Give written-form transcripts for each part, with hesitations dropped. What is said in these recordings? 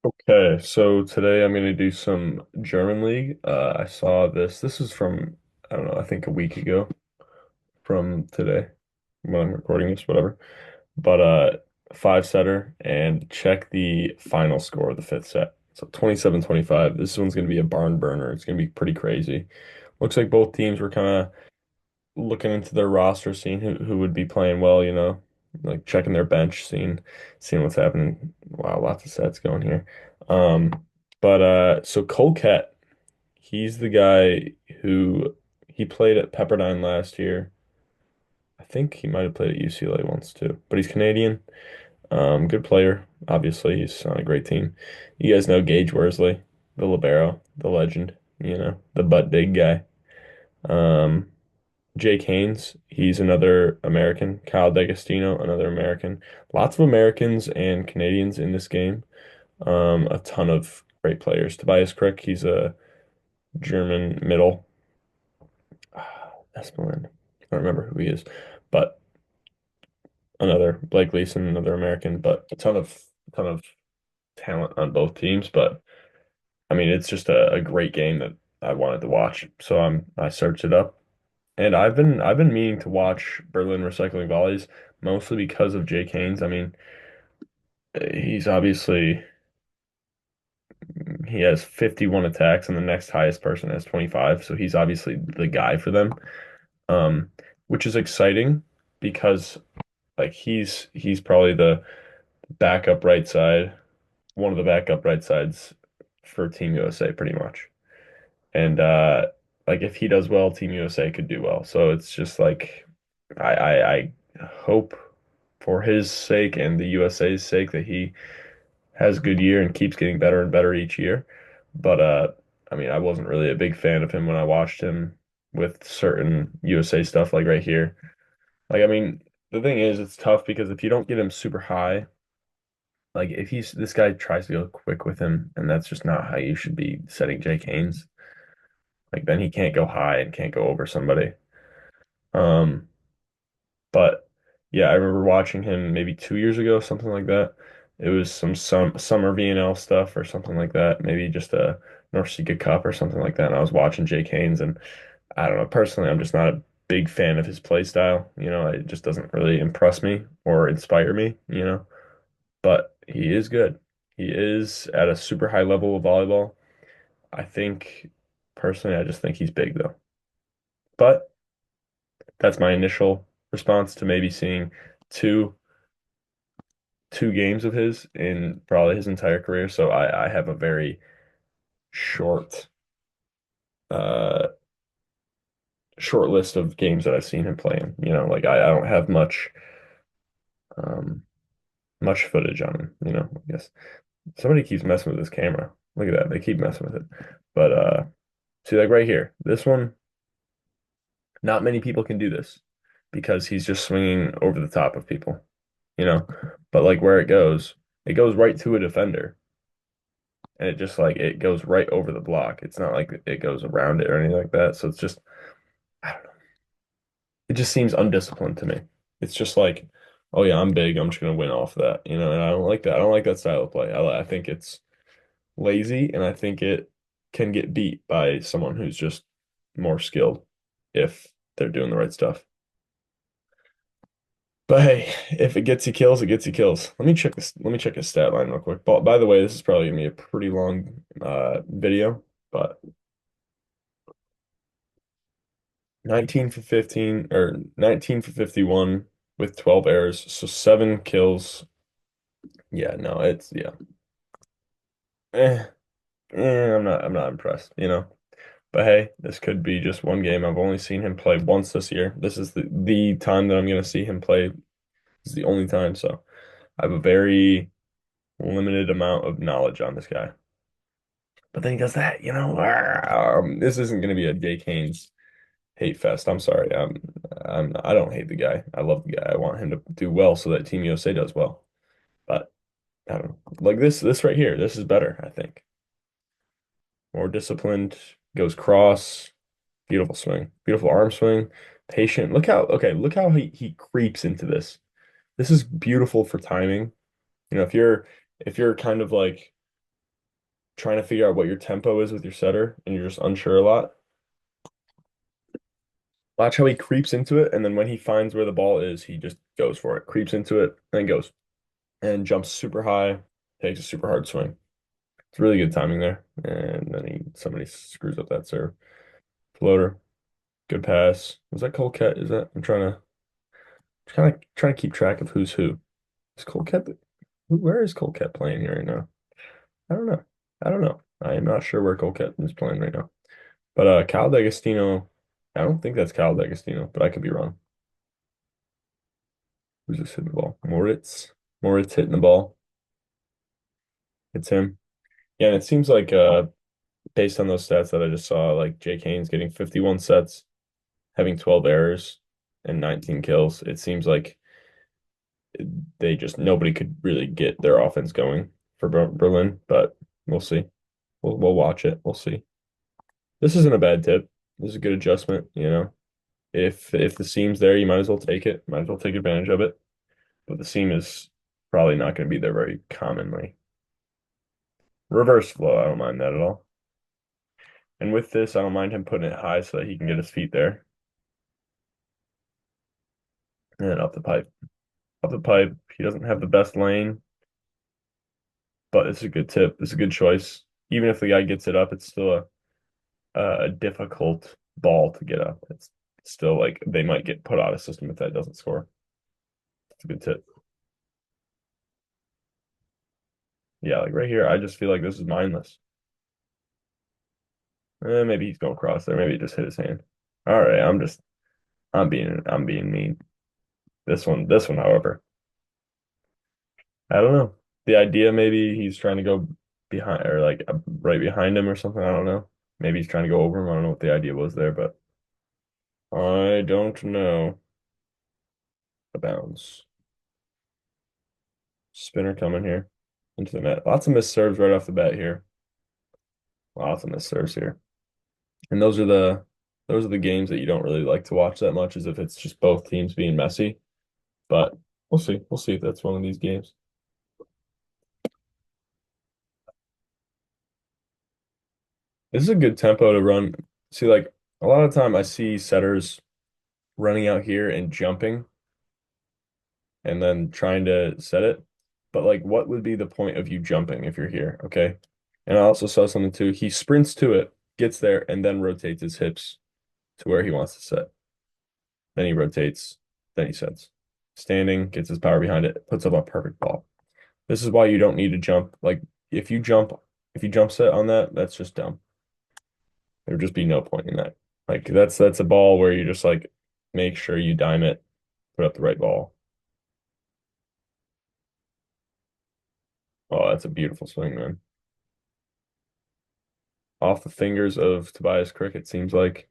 Okay, so today I'm going to do some German league. I saw this. This is from, I don't know, I think a week ago from today when I'm recording this, whatever. But five setter and check the final score of the fifth set. So 27-25. This one's going to be a barn burner. It's going to be pretty crazy. Looks like both teams were kind of looking into their roster, seeing who would be playing well, like checking their bench, seeing what's happening. Wow, lots of sets going here. Um, but so Colquette, he's the guy who he played at Pepperdine last year. I think he might have played at UCLA once too, but he's Canadian. Good player. Obviously, he's on a great team. You guys know Gage Worsley, the libero, the legend, the butt big guy. Um, Jake Haynes, he's another American. Kyle D'Agostino, another American. Lots of Americans and Canadians in this game. A ton of great players. Tobias Crick, he's a German middle. Esplin. I don't remember who he is, but another Blake Leeson, another American. But a ton of talent on both teams. But I mean, it's just a great game that I wanted to watch. So I searched it up. And I've been meaning to watch Berlin Recycling Volleys mostly because of Jake Haynes. I mean, he's obviously he has 51 attacks and the next highest person has 25, so he's obviously the guy for them. Um, which is exciting because like he's probably the backup right side, one of the backup right sides for Team USA pretty much. And like if he does well, Team USA could do well. So it's just like I hope for his sake and the USA's sake that he has a good year and keeps getting better and better each year. But I mean, I wasn't really a big fan of him when I watched him with certain USA stuff like right here. Like I mean, the thing is it's tough because if you don't get him super high, like if he's this guy tries to go quick with him, and that's just not how you should be setting Jake Haynes. Like then he can't go high and can't go over somebody. Um, but yeah, I remember watching him maybe 2 years ago, something like that. It was some summer VNL stuff or something like that. Maybe just a North Sea Cup or something like that. And I was watching Jake Haynes, and I don't know. Personally, I'm just not a big fan of his play style. It just doesn't really impress me or inspire me. But he is good. He is at a super high level of volleyball. I think personally, I just think he's big though. But that's my initial response to maybe seeing two two games of his in probably his entire career. So I have a very short uh short list of games that I've seen him playing. Like I don't have um much footage on him. I guess somebody keeps messing with his camera. Look at that. They keep messing with it. But see like right here, this one, not many people can do this because he's just swinging over the top of people, you know. But like where it goes right to a defender, and it just like it goes right over the block. It's not like it goes around it or anything like that. So it's just I don't know. It just seems undisciplined to me. It's just like, oh yeah, I'm big. I'm just gonna win off that. And I don't like that. I don't like that style of play. I think it's lazy, and I think it can get beat by someone who's just more skilled if they're doing the right stuff. But hey, if it gets you kills, it gets you kills. Let me check this. Let me check his stat line real quick. By the way, this is probably gonna be a pretty long video, but 19 for 15 or 19 for 51 with 12 errors, so seven kills. Yeah, no, it's yeah. Eh, I'm not impressed. But hey, this could be just one game. I've only seen him play once this year. This is the time that I'm gonna see him play. This is the only time, so I have a very limited amount of knowledge on this guy. But then he does that. This isn't going to be a Jake Haynes hate fest. I'm sorry. I don't hate the guy. I love the guy. I want him to do well so that Team USA does well. But I don't know. Like this right here, this is better, I think. More disciplined, goes cross, beautiful swing, beautiful arm swing, patient. Look how he creeps into this. This is beautiful for timing. If you're kind of like trying to figure out what your tempo is with your setter and you're just unsure a lot, watch how he creeps into it, and then when he finds where the ball is, he just goes for it, creeps into it, and goes and jumps super high, takes a super hard swing. It's really good timing there. And then somebody screws up that serve. Floater, good pass. Was that Colquette? Is that I'm trying to keep track of who's who. Is Colquette where is Colquette playing here right now? I don't know. I don't know. I am not sure where Colquette is playing right now. But Cal D'Agostino, I don't think that's Cal D'Agostino, but I could be wrong. Who's just hitting the ball? Moritz. Moritz hitting the ball. It's him. Yeah, and it seems like based on those stats that I just saw, like Jake Haynes getting 51 sets, having 12 errors and 19 kills. It seems like they just nobody could really get their offense going for Berlin, but we'll see. We'll watch it. We'll see. This isn't a bad tip. This is a good adjustment, you know. If the seam's there, you might as well take it. Might as well take advantage of it. But the seam is probably not going to be there very commonly. Reverse flow, I don't mind that at all. And with this, I don't mind him putting it high so that he can get his feet there. And then up the pipe. Up the pipe. He doesn't have the best lane, but it's a good tip. It's a good choice. Even if the guy gets it up, it's still a difficult ball to get up. It's still like they might get put out of system if that doesn't score. It's a good tip. Yeah, like right here, I just feel like this is mindless. Maybe he's going across there. Maybe he just hit his hand. All right, I'm being mean. This one, however, I don't know. The idea maybe he's trying to go behind or like right behind him or something. I don't know. Maybe he's trying to go over him. I don't know what the idea was there, but I don't know. The bounce. Spinner coming here into the net. Lots of missed serves right off the bat here. Lots of missed serves here. And those are the games that you don't really like to watch that much, is if it's just both teams being messy. But we'll see. We'll see if that's one of these games. This is a good tempo to run. See, like a lot of time I see setters running out here and jumping and then trying to set it. But like, what would be the point of you jumping if you're here? Okay. And I also saw something too. He sprints to it, gets there, and then rotates his hips to where he wants to set. Then he rotates, then he sets. Standing, gets his power behind it, puts up a perfect ball. This is why you don't need to jump. Like if you jump, if you jump set on that, that's just dumb. There would just be no point in that. Like that's a ball where you just like make sure you dime it, put up the right ball. Oh, that's a beautiful swing, man. Off the fingers of Tobias Crick, it seems like.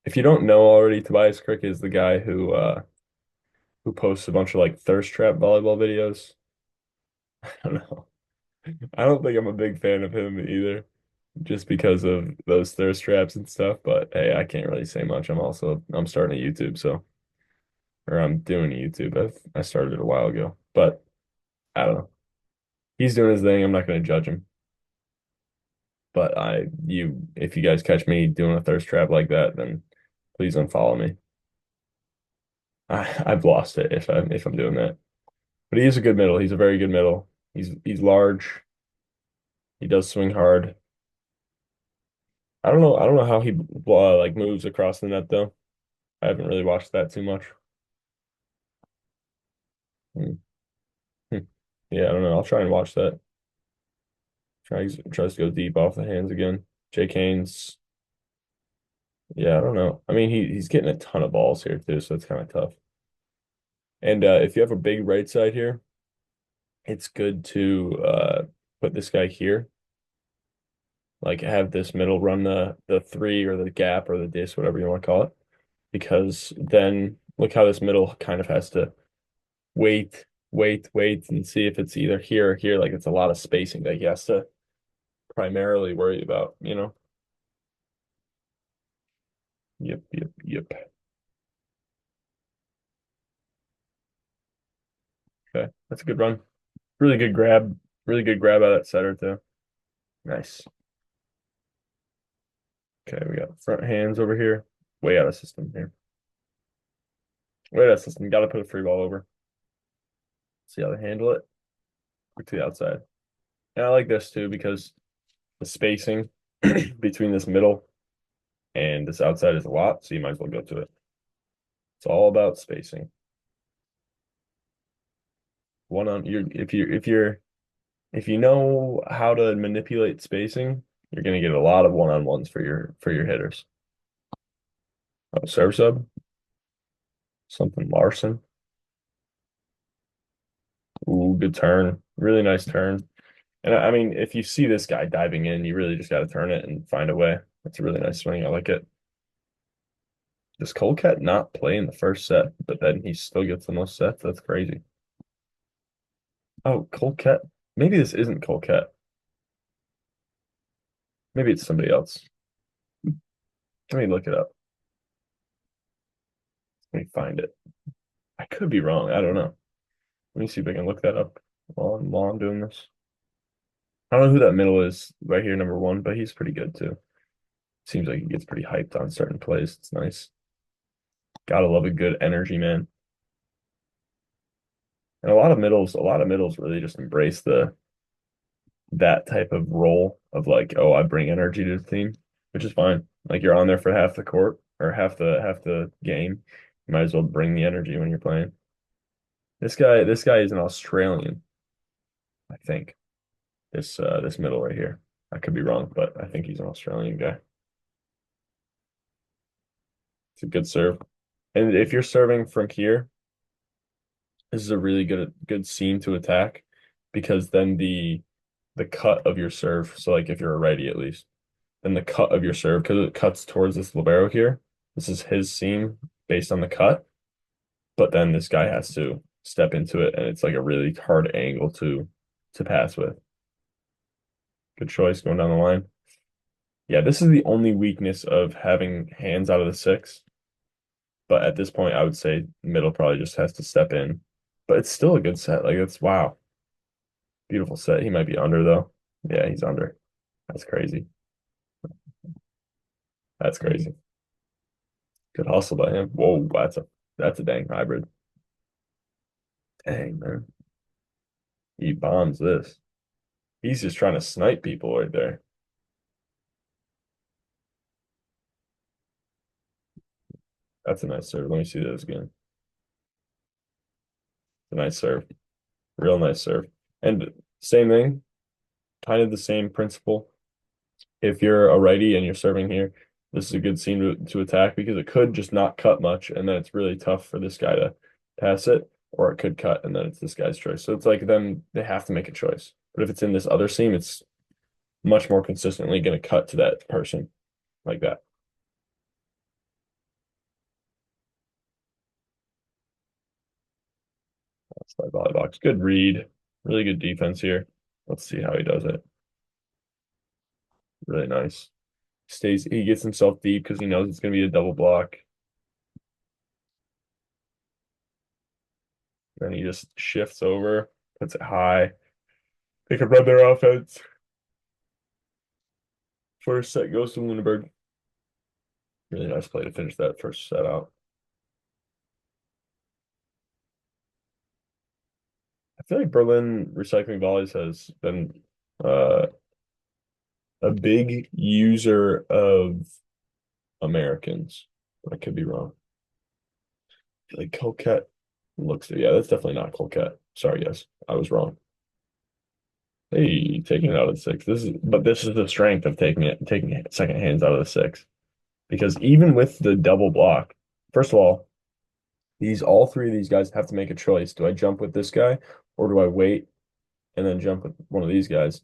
If you don't know already, Tobias Crick is the guy who posts a bunch of like thirst trap volleyball videos. I don't know. I don't think I'm a big fan of him either, just because of those thirst traps and stuff. But hey, I can't really say much. I'm starting a YouTube, so or I'm doing a YouTube. I started it a while ago, but I don't know. He's doing his thing. I'm not going to judge him. But if you guys catch me doing a thirst trap like that, then please unfollow me. I've lost it if I'm doing that. But he is a good middle. He's a very good middle. He's large. He does swing hard. I don't know. I don't know how he like moves across the net though. I haven't really watched that too much. Hmm. Hmm. Yeah, I don't know. I'll try and watch that. Tries to go deep off the hands again. Jake Haynes. Yeah, I don't know. I mean, he's getting a ton of balls here too, so it's kind of tough. And if you have a big right side here, it's good to put this guy here. Like have this middle run the three or the gap or the dish, whatever you want to call it. Because then look how this middle kind of has to wait, and see if it's either here or here. Like it's a lot of spacing that he has to primarily worry about, you know? Yep. Okay, that's a good run. Really good grab out of that setter too. Nice. Okay, we got front hands over here. Way out of system here. Way out of system. Got to put a free ball over. See how they handle it. Quick to the outside. And I like this too because the spacing between this middle and this outside is a lot, so you might as well go to it. It's all about spacing. One on you if you know how to manipulate spacing, you're gonna get a lot of one-on-ones for your hitters. Oh, serve sub, something Larson. Ooh, good turn. Really nice turn. And I mean, if you see this guy diving in, you really just got to turn it and find a way. That's a really nice swing. I like it. Does Colcat not play in the first set, but then he still gets the most sets? That's crazy. Oh, Colcat. Maybe this isn't Colcat. Maybe it's somebody else. Let me look it up. Let me find it. I could be wrong. I don't know. Let me see if I can look that up while I'm doing this. I don't know who that middle is right here, number one, but he's pretty good too. Seems like he gets pretty hyped on certain plays. It's nice. Gotta love a good energy, man. And a lot of middles really just embrace the that type of role of like, oh, I bring energy to the team, which is fine. Like you're on there for half the court or half the game. You might as well bring the energy when you're playing. This guy is an Australian, I think. This middle right here. I could be wrong, but I think he's an Australian guy. It's a good serve. And if you're serving from here, this is a really good scene to attack because then the cut of your serve, so like if you're a righty at least, then the cut of your serve, because it cuts towards this libero here, this is his seam based on the cut, but then this guy has to step into it and it's like a really hard angle to pass with. Good choice going down the line. Yeah, this is the only weakness of having hands out of the six. But at this point, I would say middle probably just has to step in. But it's still a good set. Like it's wow. Beautiful set. He might be under though. Yeah, he's under. That's crazy. That's crazy. Good hustle by him. Whoa, that's a dang hybrid. Dang, man. He bombs this. He's just trying to snipe people right there. That's a nice serve. Let me see this again. A nice serve. Real nice serve. And same thing, kind of the same principle. If you're a righty and you're serving here, this is a good scene to attack because it could just not cut much, and then it's really tough for this guy to pass it, or it could cut, and then it's this guy's choice. So it's like then they have to make a choice. But if it's in this other seam, it's much more consistently going to cut to that person like that. That's my volley box. Good read. Really good defense here. Let's see how he does it. Really nice. He gets himself deep because he knows it's going to be a double block. Then he just shifts over, puts it high. They can run their offense. First set goes to Luneburge. Really nice play to finish that first set out. I feel like Berlin Recycling Volleys has been uh, a big user of Americans. I could be wrong. I feel like Coquette yeah, that's definitely not Coquette. Sorry, guys. I was wrong. Hey, taking it out of the six. This is the strength of taking it second hands out of the six. Because even with the double block, first of all, all three of these guys have to make a choice. Do I jump with this guy or do I wait and then jump with one of these guys?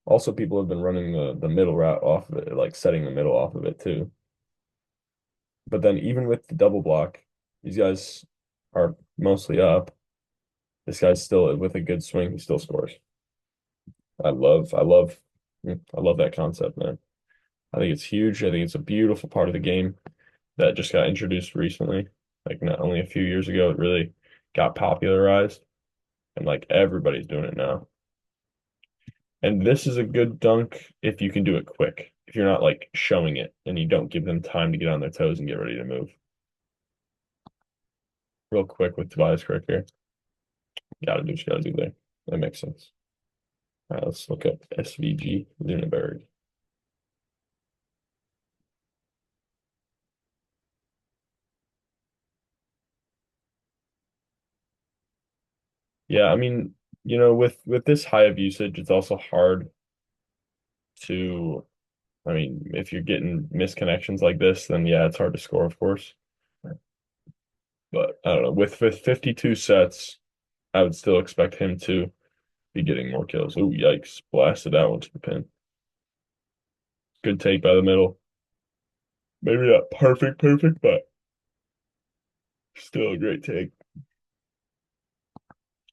Also, people have been running the middle route off of it, like setting the middle off of it too. But then even with the double block, these guys are mostly up. This guy's still with a good swing, he still scores. I love that concept, man. I think it's huge. I think it's a beautiful part of the game that just got introduced recently. Like not only a few years ago, it really got popularized and like everybody's doing it now. And this is a good dunk if you can do it quick. if you're not like showing it and you don't give them time to get on their toes and get ready to move. Real quick with Tobias Kirk here. Gotta do what you gotta do there. That makes sense. All right, let's look up SVG Luneburge. Yeah, I mean, with this high of usage, it's also hard to, I mean, if you're getting misconnections like this, then yeah, it's hard to score, of course. But I don't know, with 52 sets, I would still expect him to be getting more kills. Oh, yikes. Blasted that one to the pin. Good take by the middle. Maybe not perfect, but still a great take.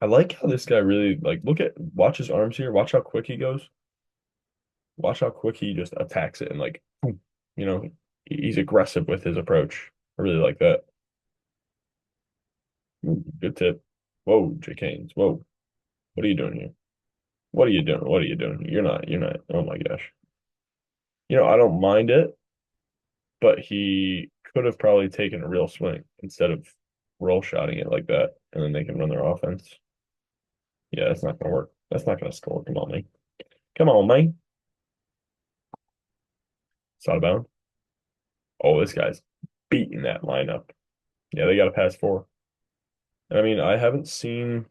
I like how this guy really like watch his arms here. Watch how quick he goes. Watch how quick he just attacks it and like boom, you know, he's aggressive with his approach. I really like that. Ooh, good tip. Whoa, J. Canes. Whoa. What are you doing here? What are you doing? What are you doing? You're not. Oh my gosh. I don't mind it, but he could have probably taken a real swing instead of roll shotting it like that, and then they can run their offense. Yeah, that's not gonna work. That's not gonna score. Come on, man. Come on, man. It's out of bounds. Oh, this guy's beating that lineup. Yeah, they got to pass four. And I mean, I haven't seen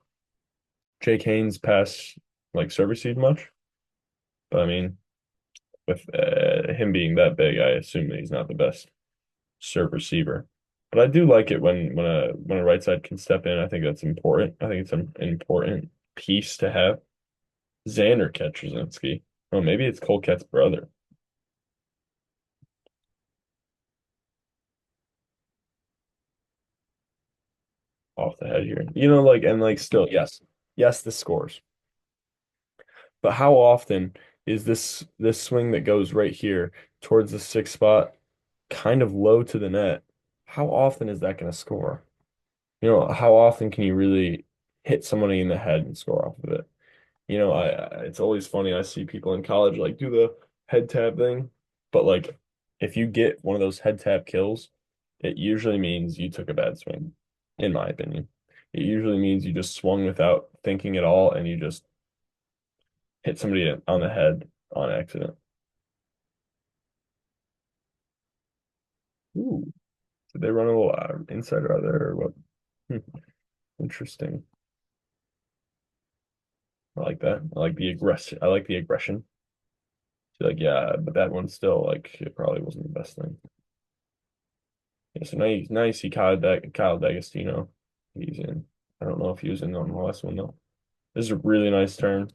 Jake Haynes pass like serve receive much, but I mean, with him being that big, I assume that he's not the best serve receiver. But I do like it when a right side can step in. I think that's important. I think it's an important piece to have. Xander Ketrzynski. Oh, maybe it's Colquette's brother. Off the head here. And still, yes, yes, this scores. But how often is this swing that goes right here towards the sixth spot, kind of low to the net? How often is that going to score? How often can you really hit somebody in the head and score off of it? It's always funny. I see people in college like do the head tap thing, but like if you get one of those head tap kills, it usually means you took a bad swing, in my opinion. It usually means you just swung without thinking at all and you just hit somebody on the head on accident. Ooh, did they run a little inside out there or what? Hmm, interesting. I like that. I like the aggression. I like the aggression. Like, yeah, but that one still like it probably wasn't the best thing. Yeah, so nice. He Kyle D'Agostino. He's in. I don't know if he was in on the last one though. This is a really nice turn.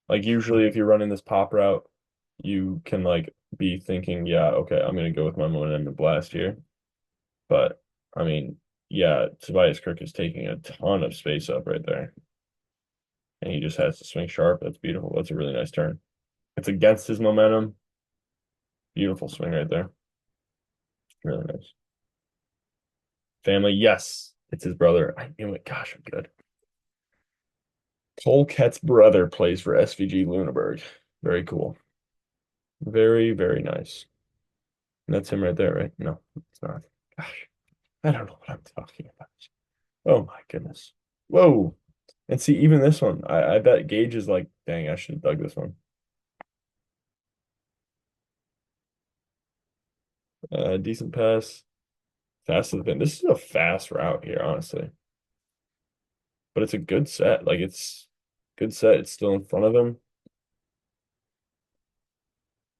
Like usually if you're running this pop route, you can like be thinking, yeah, okay, I'm gonna go with my momentum and blast here. But I mean, yeah, Tobias Kirk is taking a ton of space up right there. And he just has to swing sharp. That's beautiful. That's a really nice turn. It's against his momentum. Beautiful swing right there. Really nice. Family, yes. It's his brother. I knew it. Gosh, I'm good. Colquette's brother plays for SVG Luneburge. Very cool. Very, very nice. And that's him right there, right? No, it's not. Gosh, I don't know what I'm talking about. Oh my goodness. Whoa. And see, even this one, I bet Gage is like, dang, I should have dug this one. Decent pass. Fast to the pin. This is a fast route here, honestly. But it's a good set. Like it's good set. It's still in front of him.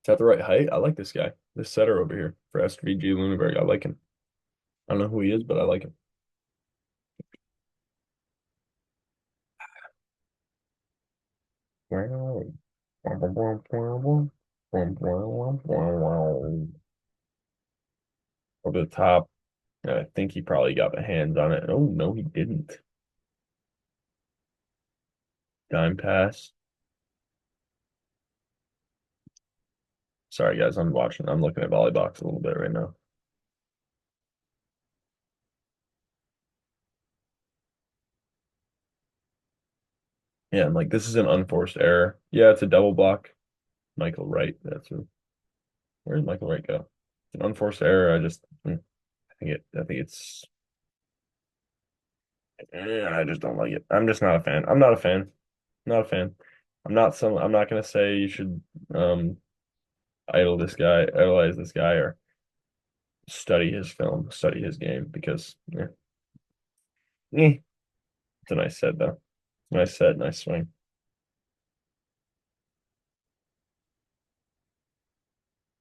It's at the right height. I like this guy. This setter over here for SVG Luneburg. I like him. I don't know who he is, but I like him. Over the top. I think he probably got the hands on it. Oh no, he didn't. Dime pass. Sorry guys, I'm watching. I'm looking at Volleybox a little bit right now. Yeah, I'm like, this is an unforced error. Yeah, it's a double block. Michael Wright, that's who. Where did Michael Wright go? It's an unforced error. I think it's I just don't like it. I'm just not a fan. I'm not a fan. Not a fan. I'm not gonna say you should um idolize this guy or study his film, study his game because it's a nice set though. Nice set, nice swing.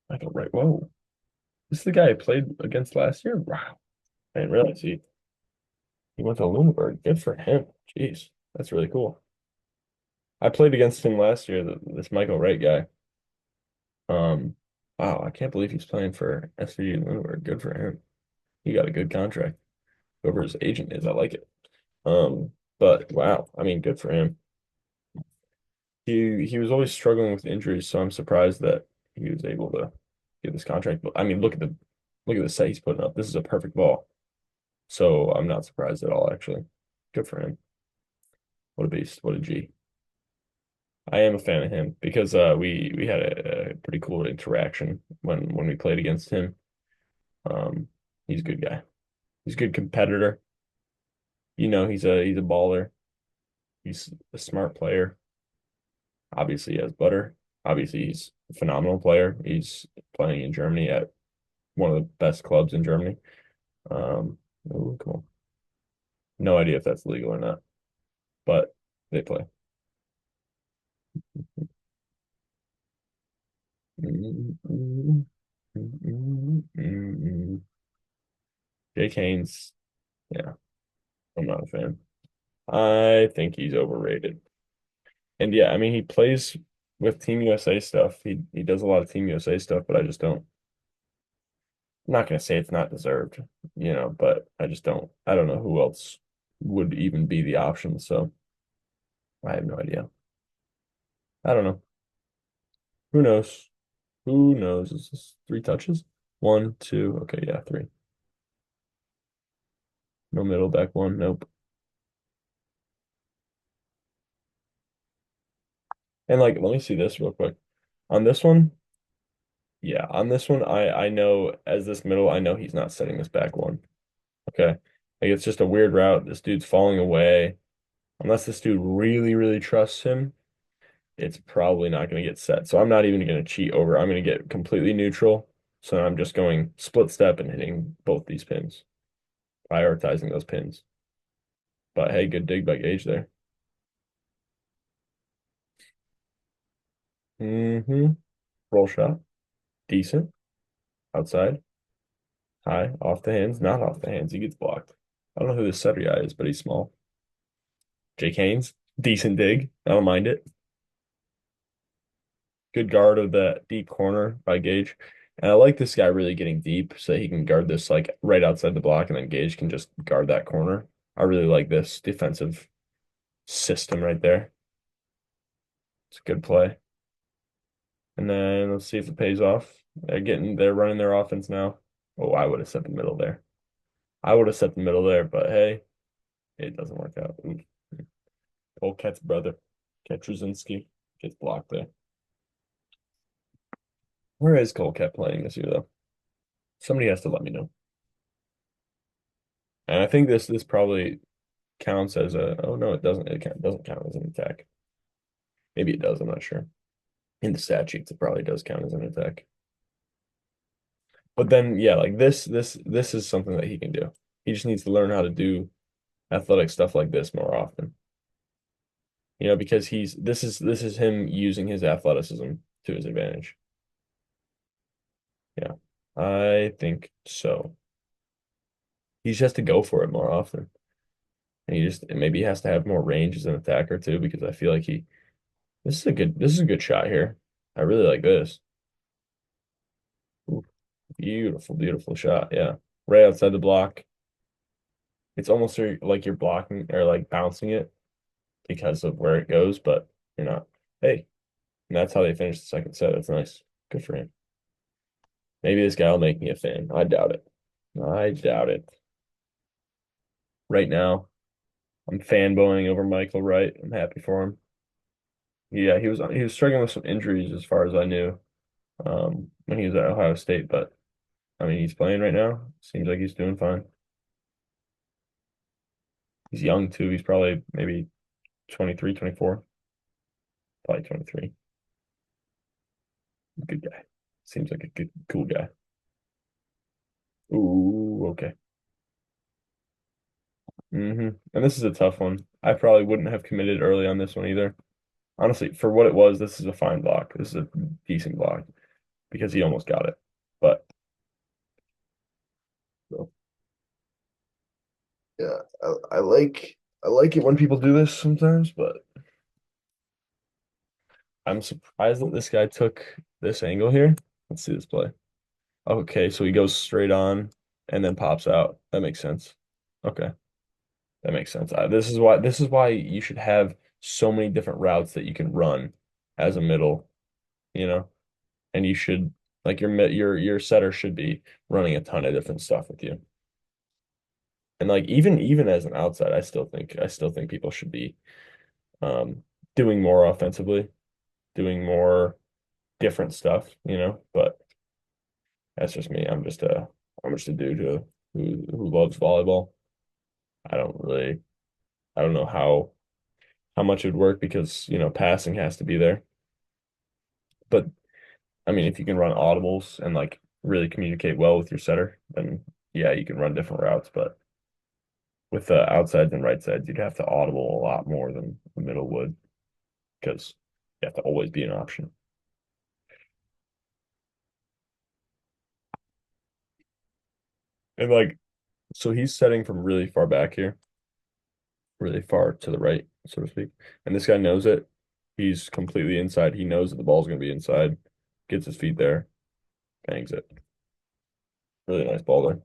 Michael Wright. Whoa. This is the guy I played against last year? Wow. I didn't realize he went to Luneburge. Good for him. Jeez. That's really cool. I played against him last year, this Michael Wright guy. Um, wow, I can't believe he's playing for SVG Luneburge. Good for him. He got a good contract. Whoever his agent is, I like it. But wow, I mean, good for him. He was always struggling with injuries, so I'm surprised that he was able to get this contract. But I mean, look at the set he's putting up. This is a perfect ball. So I'm not surprised at all, actually. Good for him. What a beast. What a G. I am a fan of him because we had a pretty cool interaction when we played against him. Um, he's a good guy. He's a good competitor. You know, he's a baller. He's a smart player. Obviously, he has butter. Obviously, he's a phenomenal player. He's playing in Germany at one of the best clubs in Germany. Ooh, cool. No idea if that's legal or not, but they play. Jake Haynes, yeah, I'm not a fan. I think he's overrated. And yeah, I mean he plays with Team USA stuff. He does a lot of Team USA stuff, but I just don't. I'm not gonna say it's not deserved, but I just don't. I don't know who else would even be the option. So I have no idea. I don't know. Who knows? Who knows? Is this three touches? One, two. Okay, yeah, three. No middle back one. Nope. And like, let me see this real quick. On this one, yeah, on this one, I know as this middle, I know he's not setting this back one. Okay. Like it's just a weird route. This dude's falling away. Unless this dude really, really trusts him, it's probably not going to get set. So I'm not even going to cheat over. I'm going to get completely neutral. So I'm just going split step and hitting both these pins, prioritizing those pins. But hey, good dig by Gage there. Mm-hmm. Roll shot. Decent. Outside. High. Off the hands. Not off the hands. He gets blocked. I don't know who this setter guy is, but he's small. Jake Haynes. Decent dig. I don't mind it. Good guard of that deep corner by Gage. And I like this guy really getting deep so he can guard this like right outside the block and then Gage can just guard that corner. I really like this defensive system right there. It's a good play. And then let's see if it pays off. They're running their offense now. Oh, I would have set the middle there. I would have set the middle there, but hey, it doesn't work out. Ooh. Polket's brother, Ketrzinski, gets blocked there. Where is Colcat playing this year, though? Somebody has to let me know. And I think this probably counts as a. Oh no, it doesn't. Doesn't count as an attack. Maybe it does. I'm not sure. In the stat sheets, it probably does count as an attack. But then, yeah, like this is something that he can do. He just needs to learn how to do athletic stuff like this more often. Because this is him using his athleticism to his advantage. Yeah, I think so. He just has to go for it more often. And maybe he has to have more range as an attacker too, because I feel like this is a good shot here. I really like this. Ooh, beautiful, beautiful shot. Yeah. Right outside the block. It's almost like you're blocking or like bouncing it because of where it goes, but you're not. Hey, and that's how they finished the second set. That's nice. Good for him. Maybe this guy will make me a fan. I doubt it. I doubt it. Right now, I'm fanboying over Michael Wright. I'm happy for him. Yeah, he was struggling with some injuries as far as I knew. when he was at Ohio State, but I mean, he's playing right now. Seems like he's doing fine. He's young too. He's probably maybe 23, 24, probably 23. Good guy. Seems like a good, cool guy. Ooh, okay. And this is a tough one. I probably wouldn't have committed early on this one either. Honestly, for what it was, this is a fine block. This is a decent block because he almost got it. But so, yeah, I like it when people do this sometimes, but I'm surprised that this guy took this angle here. Let's see this play. Okay, so he goes straight on and then pops out. That makes sense. Okay, that makes sense. This is why you should have so many different routes that you can run as a middle, you know, and you should like your setter should be running a ton of different stuff with you. And like even as an outside, I still think people should be um doing more offensively, doing more different stuff, you know, but that's just me. I'm just a dude who loves volleyball. I don't really I don't know how much it would work because, you know, passing has to be there. But I mean, if you can run audibles and like really communicate well with your setter, then yeah, you can run different routes. But with the outsides and right sides, you'd have to audible a lot more than the middle would because you have to always be an option. And like, so he's setting from really far back here, really far to the right, so to speak. And this guy knows it. He's completely inside. He knows that the ball's going to be inside, gets his feet there, bangs it. Really nice ball there.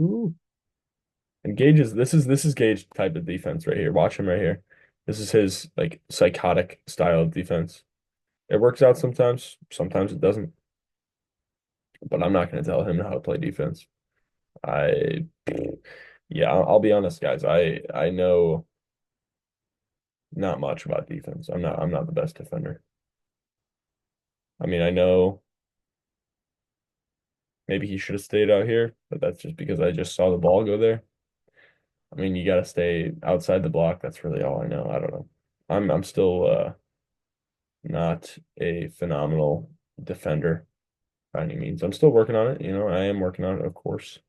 Ooh. And this is Gage type of defense right here. Watch him right here. This is his like psychotic style of defense. It works out sometimes, sometimes it doesn't. But I'm not going to tell him how to play defense. I, yeah, I'll be honest, guys. I know not much about defense. I'm not the best defender. I mean, I know maybe he should have stayed out here, but that's just because I just saw the ball go there. I mean, you got to stay outside the block. That's really all I know. I don't know. I'm still not a phenomenal defender by any means. I'm still working on it. You know, I am working on it, of course,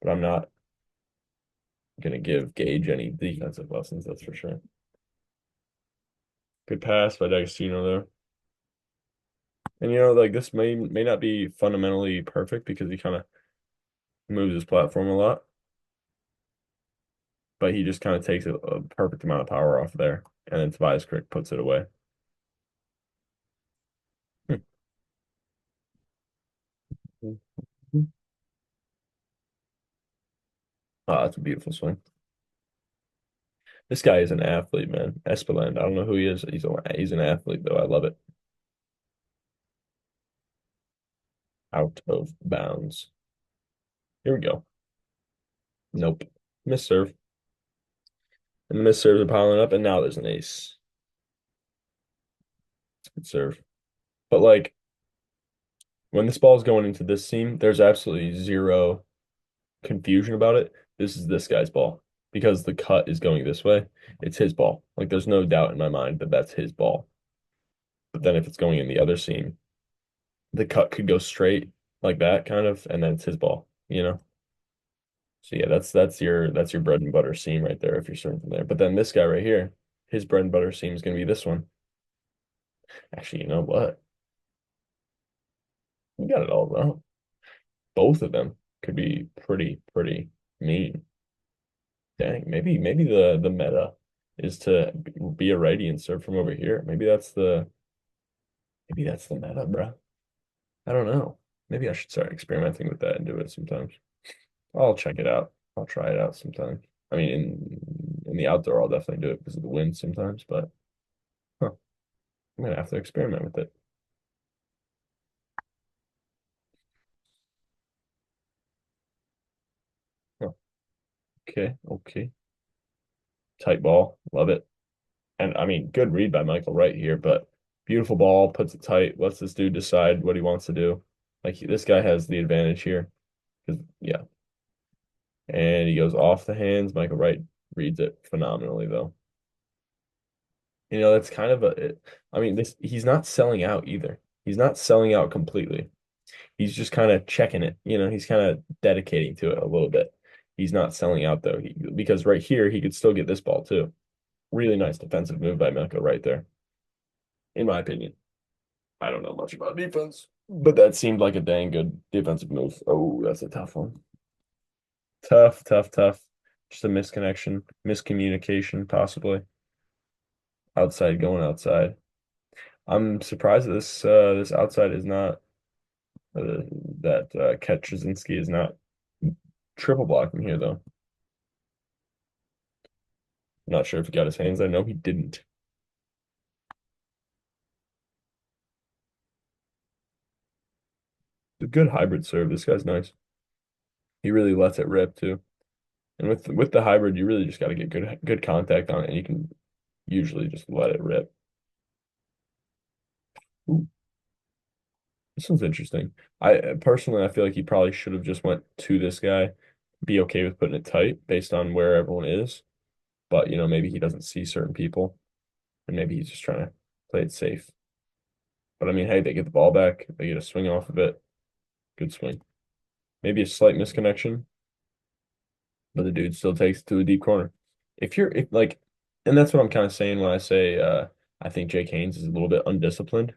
but I'm not gonna give Gage any defensive lessons. That's for sure. Good pass by D'Agostino there. And you know, like this may not be fundamentally perfect because he kind of moves his platform a lot, but he just kind of takes a perfect amount of power off there, and then Tobias Crick puts it away. Oh, that's a beautiful swing. This guy is an athlete, man. Espeland. I don't know who he is. He's an athlete though. I love it. Out of bounds. Here we go. Nope. Miss serve. And the miss serves are piling up, and now there's an ace. Good serve. But like when this ball is going into this seam, there's absolutely zero confusion about it. This is this guy's ball because the cut is going this way. It's his ball. Like there's no doubt in my mind that that's his ball. But then if it's going in the other seam, the cut could go straight like that kind of, and then it's his ball, you know? So yeah, that's your bread and butter seam right there if you're starting from there. But then this guy right here, his bread and butter seam is gonna be this one. Actually, you know what? You got it all wrong. Both of them could be pretty mean. Dang, maybe the meta is to be a righty and serve from over here. Maybe that's the meta, bro. I don't know. Maybe I should start experimenting with that and do it sometimes. I'll check it out. I'll try it out sometime. I mean, in the outdoor, I'll definitely do it because of the wind sometimes, but huh, I'm gonna have to experiment with it. Huh. Okay, okay. Tight ball. Love it. And I mean, good read by Michael Wright here, but beautiful ball, puts it tight, lets this dude decide what he wants to do. Like this guy has the advantage here. 'Cause, yeah. And he goes off the hands. Michael Wright reads it phenomenally, though. That's kind of I mean, this he's not selling out either. He's not selling out completely. He's just kind of checking it. He's kind of dedicating to it a little bit. He's not selling out though, because right here he could still get this ball too. Really nice defensive move by Milko right there, in my opinion. I don't know much about defense, but that seemed like a dang good defensive move. Oh, that's a tough one. Tough, tough, tough. Just a misconnection, miscommunication, possibly. Outside going outside. I'm surprised that this outside is not uh, that Ketchizinski is not triple blocking here though. I'm not sure if he got his hands. I know he didn't. A good hybrid serve. This guy's nice. He really lets it rip too. And with the hybrid, you really just got to get good contact on it, and you can usually just let it rip. Ooh, this one's interesting. I personally, I feel like he probably should have just went to this guy, be okay with putting it tight based on where everyone is. But maybe he doesn't see certain people, and maybe he's just trying to play it safe. But I mean, hey, they get the ball back, they get a swing off of it. Good swing. Maybe a slight misconnection, but the dude still takes it to a deep corner. If like, and that's what I'm kind of saying when I say I think Jake Haynes is a little bit undisciplined.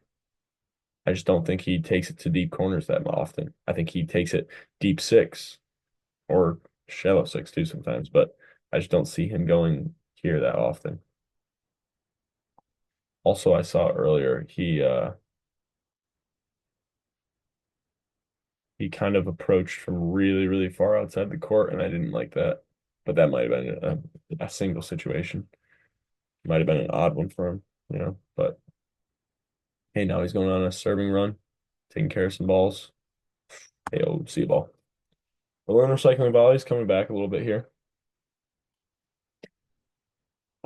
I just don't think he takes it to deep corners that often. I think he takes it deep six or shallow six too sometimes, but I just don't see him going here that often. Also, I saw earlier he kind of approached from really, really far outside the court, and I didn't like that. But that might have been a single situation. Might have been an odd one for him. But hey, now he's going on a serving run, taking care of some balls. Hey, oh, see a ball. We're recycling volleys coming back a little bit here.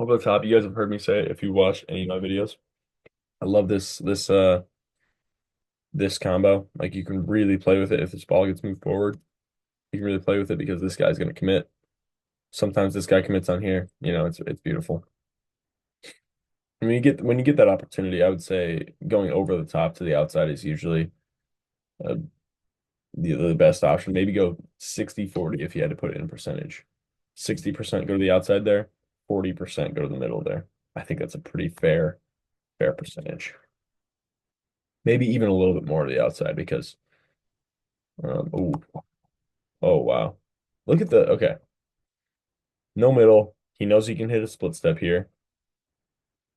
Over the top, you guys have heard me say it if you watch any of my videos. I love this combo. Like you can really play with it if this ball gets moved forward. You can really play with it because this guy's gonna commit. Sometimes this guy commits on here. It's beautiful. When you get that opportunity, I would say going over the top to the outside is usually uh, the best option. Maybe go 60-40 if you had to put it in percentage. 60% go to the outside there, 40% go to the middle there. I think that's a pretty fair percentage. Maybe even a little bit more to the outside because oh wow. Look at the okay. No middle. He knows he can hit a split step here.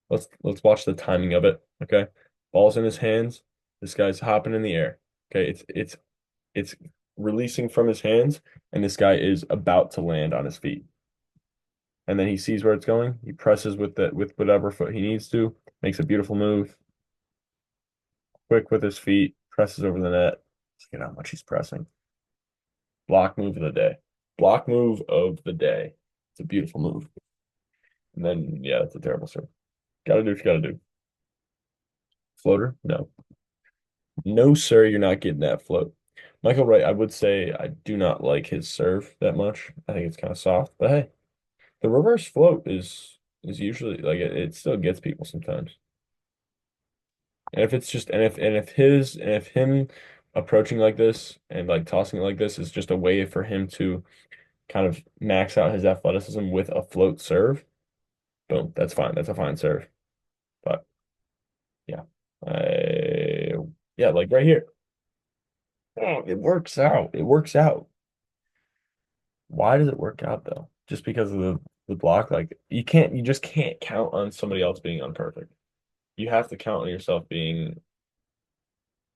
Let's watch the timing of it. Okay. Ball's in his hands. This guy's hopping in the air. Okay, it's releasing from his hands, and this guy is about to land on his feet. And then he sees where it's going. He presses with whatever foot he needs to, makes a beautiful move, quick with his feet, presses over the net. Look at how much he's pressing. Block move of the day. Block move of the day. It's a beautiful move. And then yeah, it's a terrible serve. Gotta do what you gotta do. Floater? No. No, sir, you're not getting that float. Michael Wright, I would say I do not like his serve that much. I think it's kind of soft, but hey, the reverse float is usually like it still gets people sometimes. And if it's just and if him approaching like this and like tossing it like this is just a way for him to kind of max out his athleticism with a float serve, boom, that's fine. That's a fine serve. But yeah. I yeah, like right here. Oh, it works out. It works out. Why does it work out though? Just because of the block? Like you just can't count on somebody else being unperfect. You have to count on yourself being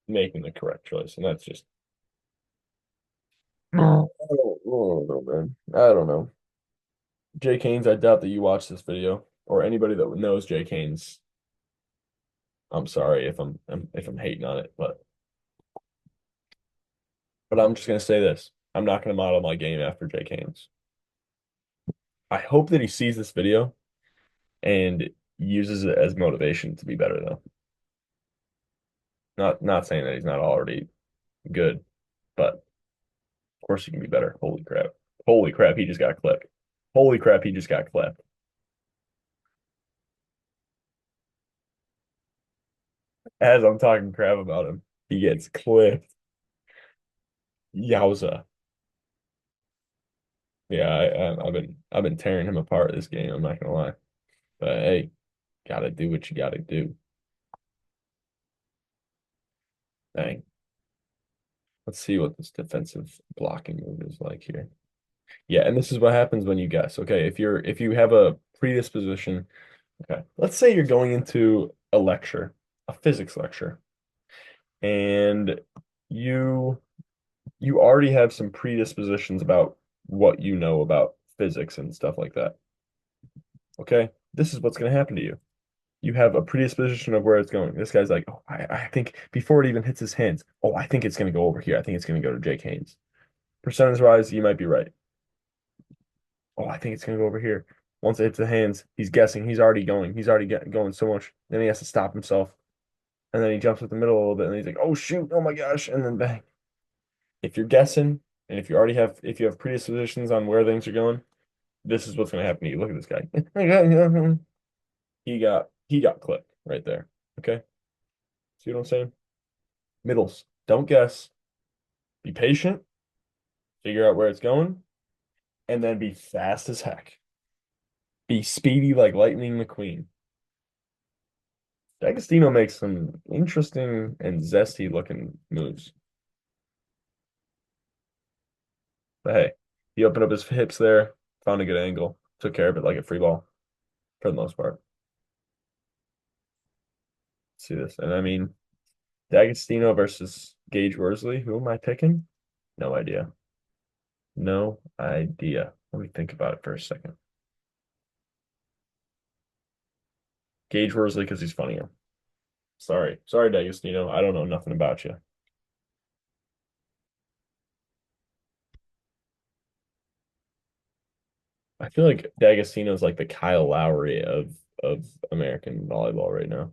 making the correct choice, and that's just I don't know, man. I don't know. Jake Haynes, I doubt that you watch this video or anybody that knows Jake Haynes. I'm sorry if I'm hating on it, but I'm just gonna say this. I'm not gonna model my game after Jake Haynes. I hope that he sees this video and uses it as motivation to be better though. Not saying that he's not already good, but of course he can be better. Holy crap. Holy crap, he just got clipped. Holy crap, he just got clipped. As I'm talking crap about him, he gets clipped. Yowza. Yeah, I've been tearing him apart this game, I'm not gonna lie. But hey, gotta do what you gotta do. Dang. Let's see what this defensive blocking move is like here. Yeah, and this is what happens when you guess. Okay, if you have a predisposition, okay. Let's say you're going into a lecture, a physics lecture, and you you already have some predispositions about what you know about physics and stuff like that. Okay? This is what's going to happen to you. You have a predisposition of where it's going. This guy's like, oh, I think before it even hits his hands, oh, I think it's going to go over here. I think it's going to go to Jake Haynes. Percentage wise, you might be right. Oh, I think it's going to go over here. Once it hits the hands, he's guessing. He's already going. He's already going so much. Then he has to stop himself. And then he jumps with the middle a little bit. And he's like, oh, shoot. Oh, my gosh. And then bang. If you're guessing, and if you have predispositions on where things are going, this is what's going to happen to you. Look at this guy. He got clipped right there. Okay. See what I'm saying? Middles. Don't guess. Be patient. Figure out where it's going, and then be fast as heck. Be speedy like Lightning McQueen. D'Agostino makes some interesting and zesty looking moves. But hey, he opened up his hips there, found a good angle, took care of it like a free ball for the most part. See this. And I mean, D'Agostino versus Gage Worsley. Who am I picking? No idea. No idea. Let me think about it for a second. Gage Worsley because he's funnier. Sorry. Sorry, D'Agostino. I don't know nothing about you. I feel like D'Agostino's like the Kyle Lowry of American volleyball right now.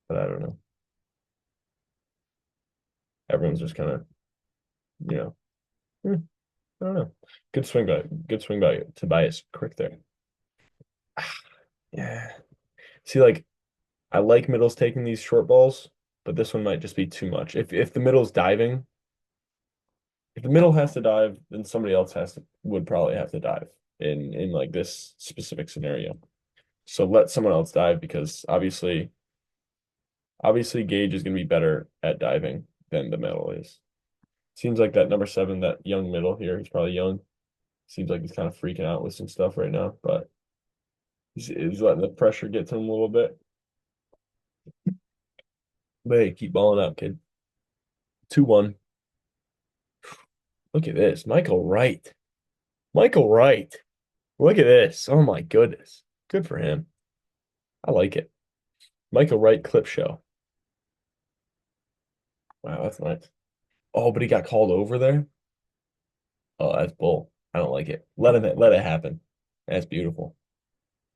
But I don't know. Everyone's just kind of, you know, I don't know. Good swing by Tobias Crick there. Yeah. See, like I like middles taking these short balls, but this one might just be too much. If the middle's diving, if the middle has to dive, then somebody else would probably have to dive in like this specific scenario. So let someone else dive because obviously Gage is going to be better at diving than the middle is. Seems like that number seven, that young middle here, he's probably young. Seems like he's kind of freaking out with some stuff right now, but he's letting the pressure get to him a little bit. But hey, keep balling out, kid. 2-1. Look at this. Michael Wright. Michael Wright. Look at this. Oh my goodness. Good for him. I like it. Michael Wright clip show. Wow, that's nice. Oh, but he got called over there? Oh, that's bull. I don't like it. Let it happen. That's beautiful.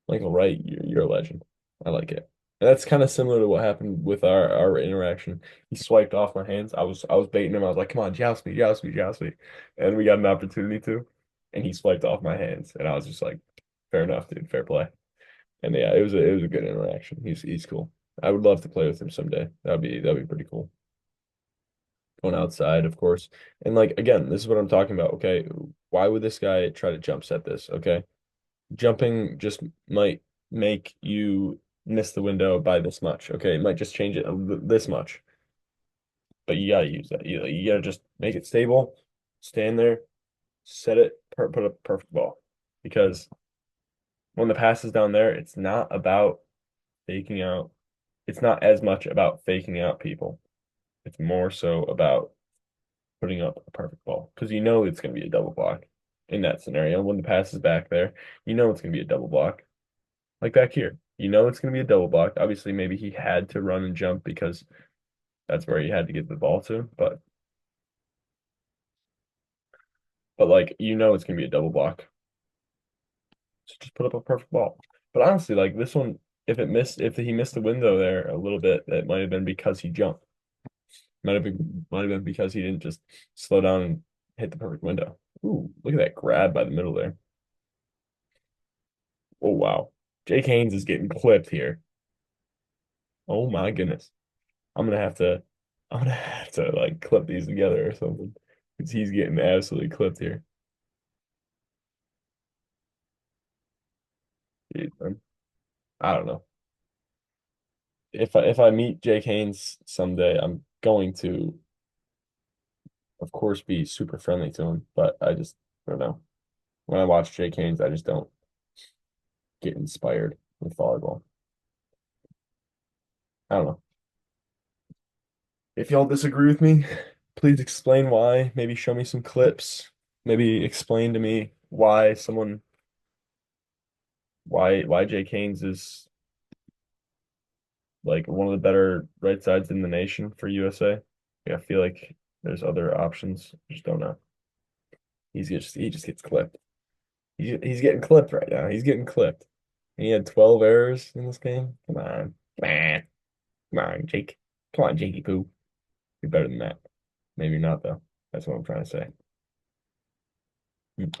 Michael Wright, you're a legend. I like it. And that's kind of similar to what happened with our interaction. He swiped off my hands. I was baiting him. I was like, "Come on, joust me, joust me, joust me," and we got an opportunity to, and he swiped off my hands, and I was just like, "Fair enough, dude. Fair play." And yeah, it was a good interaction. He's cool. I would love to play with him someday. That'd be pretty cool. Going outside, of course, and like again, this is what I'm talking about. Okay, why would this guy try to jump set this? Okay, jumping just might make you miss the window by this much. Okay, it might just change it this much, but you gotta use that. You gotta just make it stable, stand there, set it, put a perfect ball. Because when the pass is down there, it's not about faking out. It's not as much about faking out people. It's more so about putting up a perfect ball because you know it's going to be a double block in that scenario. When the pass is back there, you know it's going to be a double block. Like back here, you know it's going to be a double block. Obviously, maybe he had to run and jump because that's where he had to get the ball to. But like you know it's going to be a double block. So just put up a perfect ball. But honestly, like this one, if he missed the window there a little bit, that might have been because he jumped. Might have been because he didn't just slow down and hit the perfect window. Ooh, look at that grab by the middle there. Oh wow. Jake Haynes is getting clipped here. Oh my goodness. I'm gonna have to I'm gonna have to like clip these together or something. Because he's getting absolutely clipped here. Jeez, man. I don't know. If I meet Jake Haynes someday, I'm going to, of course, be super friendly to him. But I don't know. When I watch Jake Haynes, I just don't get inspired with volleyball. I don't know. If y'all disagree with me, please explain why. Maybe show me some clips. Maybe explain to me why Jake Haynes is like one of the better right sides in the nation for USA. Yeah, I feel like there's other options. Just don't know. He just gets clipped. He's getting clipped right now. He's getting clipped. He had 12 errors in this game. Come on. Come on. Come on, Jake. Come on, Jakey Poo. You're better than that. Maybe not though. That's what I'm trying to say.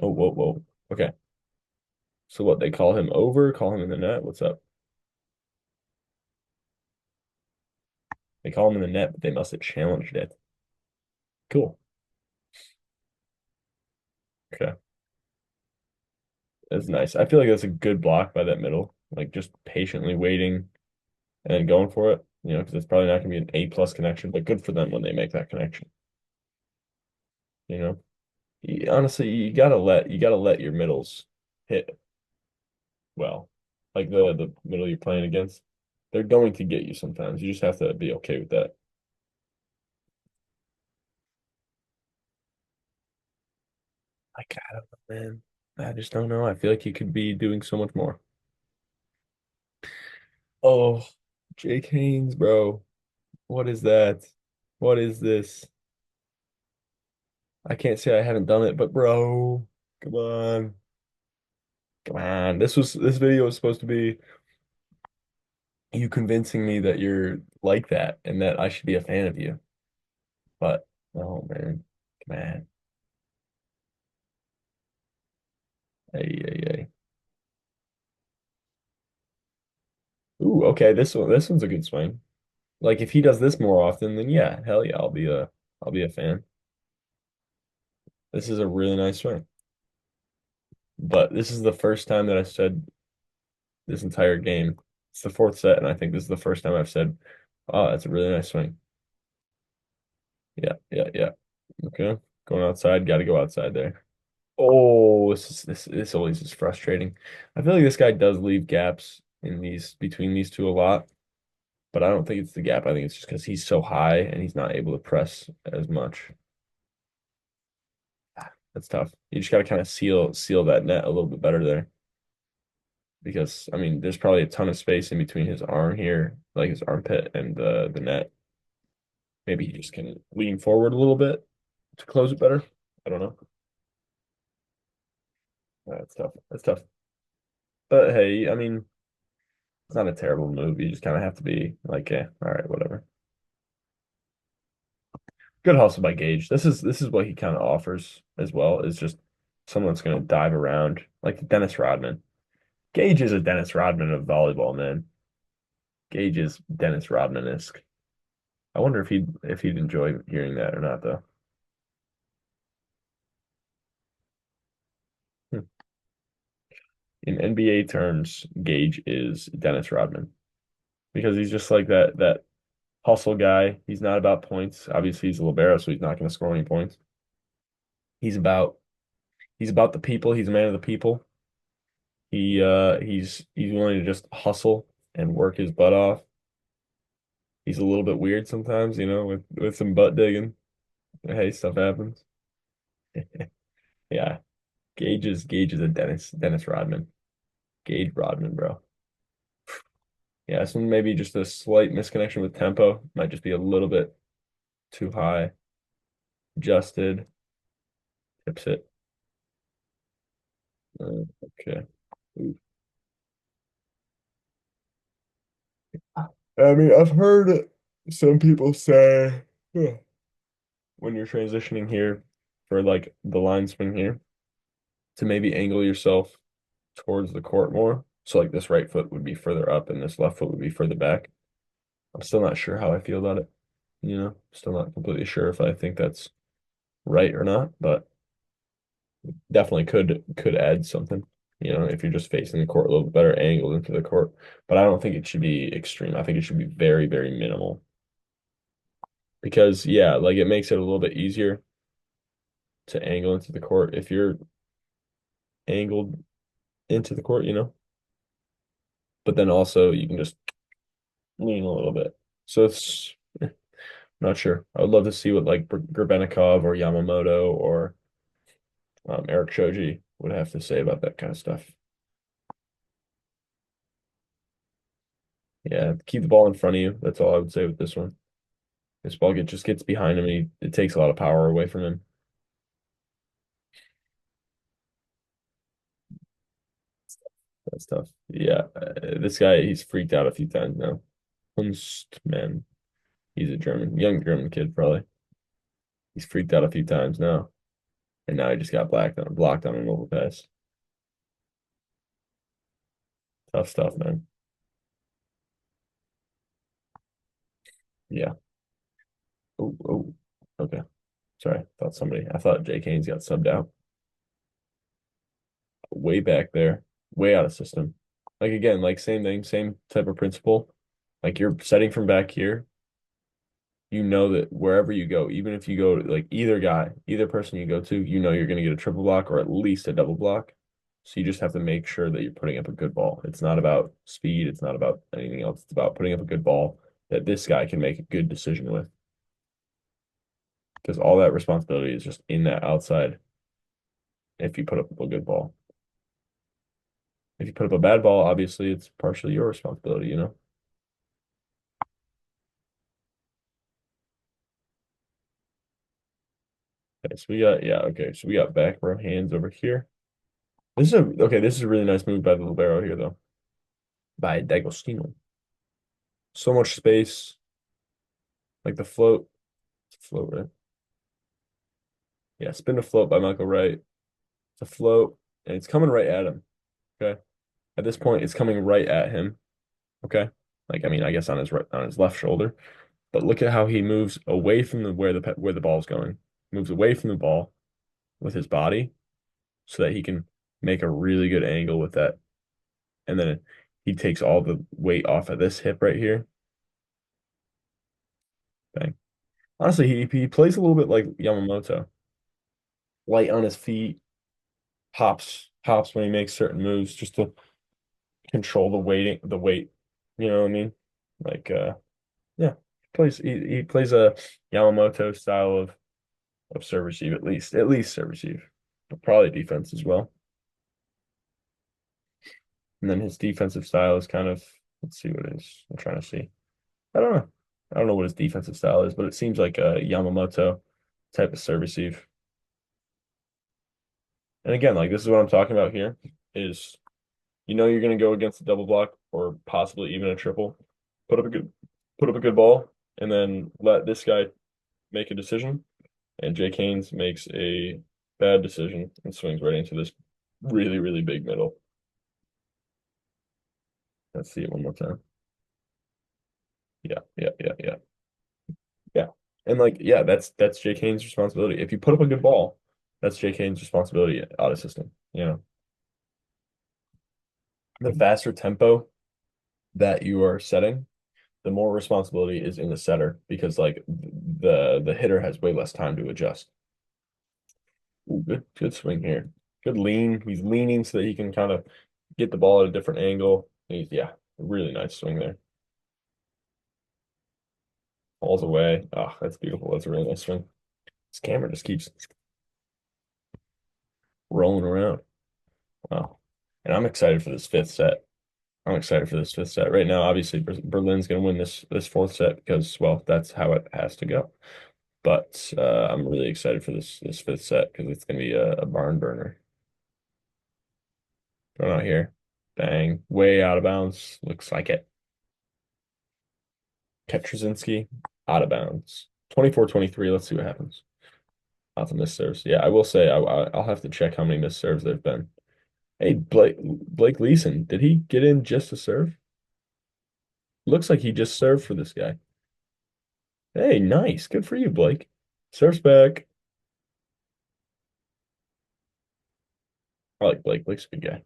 Oh, whoa, whoa. Okay. So what, they call him over, call him in the net? What's up? They call him in the net, but they must have challenged it. Cool. Okay. That's nice. I feel like that's a good block by that middle. Like just patiently waiting and then going for it, because it's probably not going to be an A plus connection, but good for them when they make that connection, you know? Honestly, you gotta let your middles hit well. Like the middle you're playing against, they're going to get you sometimes. You just have to be okay with that. Like, I don't know, man. I just don't know. I feel like he could be doing so much more. Oh, Jake Haynes, bro. What is that? What is this? I can't say I haven't done it, but bro, come on. Come on. This video was supposed to be you convincing me that you're like that and that I should be a fan of you. But oh man. Come on. Hey, hey, hey. Ooh, okay, this one's a good swing. Like if he does this more often, then yeah, hell yeah, I'll be a fan. This is a really nice swing. But this is the first time that I said this entire game. It's the fourth set, and I think this is the first time I've said, "Oh, that's a really nice swing." Yeah, yeah, yeah. Okay, going outside, got to go outside there. Oh, this always is frustrating. I feel like this guy does leave gaps in these between these two a lot, but I don't think it's the gap. I think it's just because he's so high and he's not able to press as much. That's tough. You just got to kind of seal that net a little bit better there. Because I mean, there's probably a ton of space in between his arm here, like his armpit and the net. Maybe he just can lean forward a little bit to close it better. I don't know. That's tough. That's tough. But hey, I mean, it's not a terrible move. You just kind of have to be like, all right, whatever. Good hustle by Gage. This is what he kind of offers as well, is just someone that's going to dive around like Dennis Rodman. Gage is a Dennis Rodman of volleyball, man. Gage is Dennis Rodman-esque. I wonder if he'd enjoy hearing that or not, though. Hmm. In NBA terms, Gage is Dennis Rodman because he's just like that hustle guy. He's not about points. Obviously, he's a libero, so he's not going to score any points. He's about he's about the people. He's a man of the people. He's willing to just hustle and work his butt off. He's a little bit weird sometimes, with some butt digging. Hey, stuff happens. Yeah, Gage is a Dennis Rodman. Gage Rodman, bro. Yeah, this one maybe just a slight misconnection with tempo. Might just be a little bit too high. Adjusted, tips it. Okay. Ooh. I mean, I've heard some people say when you're transitioning here for like the line swing here to maybe angle yourself towards the court more. So like this right foot would be further up and this left foot would be further back. I'm still not sure how I feel about it. Still not completely sure if I think that's right or not, but definitely could add something. If you're just facing the court a little bit better angled into the court. But I don't think it should be extreme. I think it should be very, very minimal. Because yeah, like it makes it a little bit easier to angle into the court if you're angled into the court. But then also you can just lean a little bit. So it's not sure. I would love to see what like Grebenikov or Yamamoto or Eric Shoji would have to say about that kind of stuff. Yeah, keep the ball in front of you. That's all I would say with this one. This ball just gets behind him and it takes a lot of power away from him. That's tough. Yeah, this guy, he's freaked out a few times now. Kunstman. He's a young German kid, probably. He's freaked out a few times now. And now he just got blocked on an overpass. Tough stuff, man. Yeah. Oh, oh. Okay. Sorry. I thought Jake Haynes got subbed out. Way back there. Way out of system. Like again, like same thing, same type of principle. Like you're setting from back here, you know that wherever you go, even if you go to like either person you go to, you're going to get a triple block or at least a double block. So you just have to make sure that you're putting up a good ball. It's not about speed. It's not about anything else. It's about putting up a good ball that this guy can make a good decision with. Because all that responsibility is just in that outside if you put up a good ball. If you put up a bad ball, obviously it's partially your responsibility. Okay, so we got back row hands over here. This is a really nice move by the libero here though. By D'Agostino. So much space, like the float. Float, right? Yeah, spin to float by Michael Wright. It's a float, and it's coming right at him. Okay. At this point, it's coming right at him. Okay. Like, I mean, I guess on his left shoulder. But look at how he moves away from where the ball's going. Moves away from the ball with his body so that he can make a really good angle with that. And then he takes all the weight off of this hip right here. Bang. Honestly, he plays a little bit like Yamamoto. Light on his feet, hops when he makes certain moves just to control the weight. You know what I mean? Like yeah, he plays a Yamamoto style of serve receive at least serve receive, but probably defense as well. And then his defensive style is kind of let's see what it is. I'm trying to see. I don't know. I don't know what his defensive style is, but it seems like a Yamamoto type of serve receive. And again, like this is what I'm talking about here is you're going to go against a double block or possibly even a triple. Put up a good put up a good ball and then let this guy make a decision. And Jake Haynes makes a bad decision and swings right into this really, really big middle. Let's see it one more time. Yeah, yeah, yeah, yeah, yeah. And like, yeah, that's Jake Haynes' responsibility. If you put up a good ball, that's Jake Haynes' responsibility out of system. The faster tempo that you are setting, the more responsibility is in the setter because like the hitter has way less time to adjust. Ooh, good swing here. Good lean. He's leaning so that he can kind of get the ball at a different angle. Yeah, really nice swing there. Falls away. Oh, that's beautiful. That's a really nice swing. This camera just keeps rolling around. Wow. And I'm excited for this fifth set. I'm excited for this fifth set. Right now, obviously, Berlin's going to win this fourth set because, well, that's how it has to go. But I'm really excited for this fifth set because it's going to be a barn burner. Going out here. Bang. Way out of bounds. Looks like it. Ketrzinski, out of bounds. 24-23. Let's see what happens. Lots of missed serves. Yeah, I will say I'll have to check how many missed serves there've been. Hey, Blake Leeson, did he get in just to serve? Looks like he just served for this guy. Hey, nice. Good for you, Blake. Serves back. I like Blake. Blake's a good guy.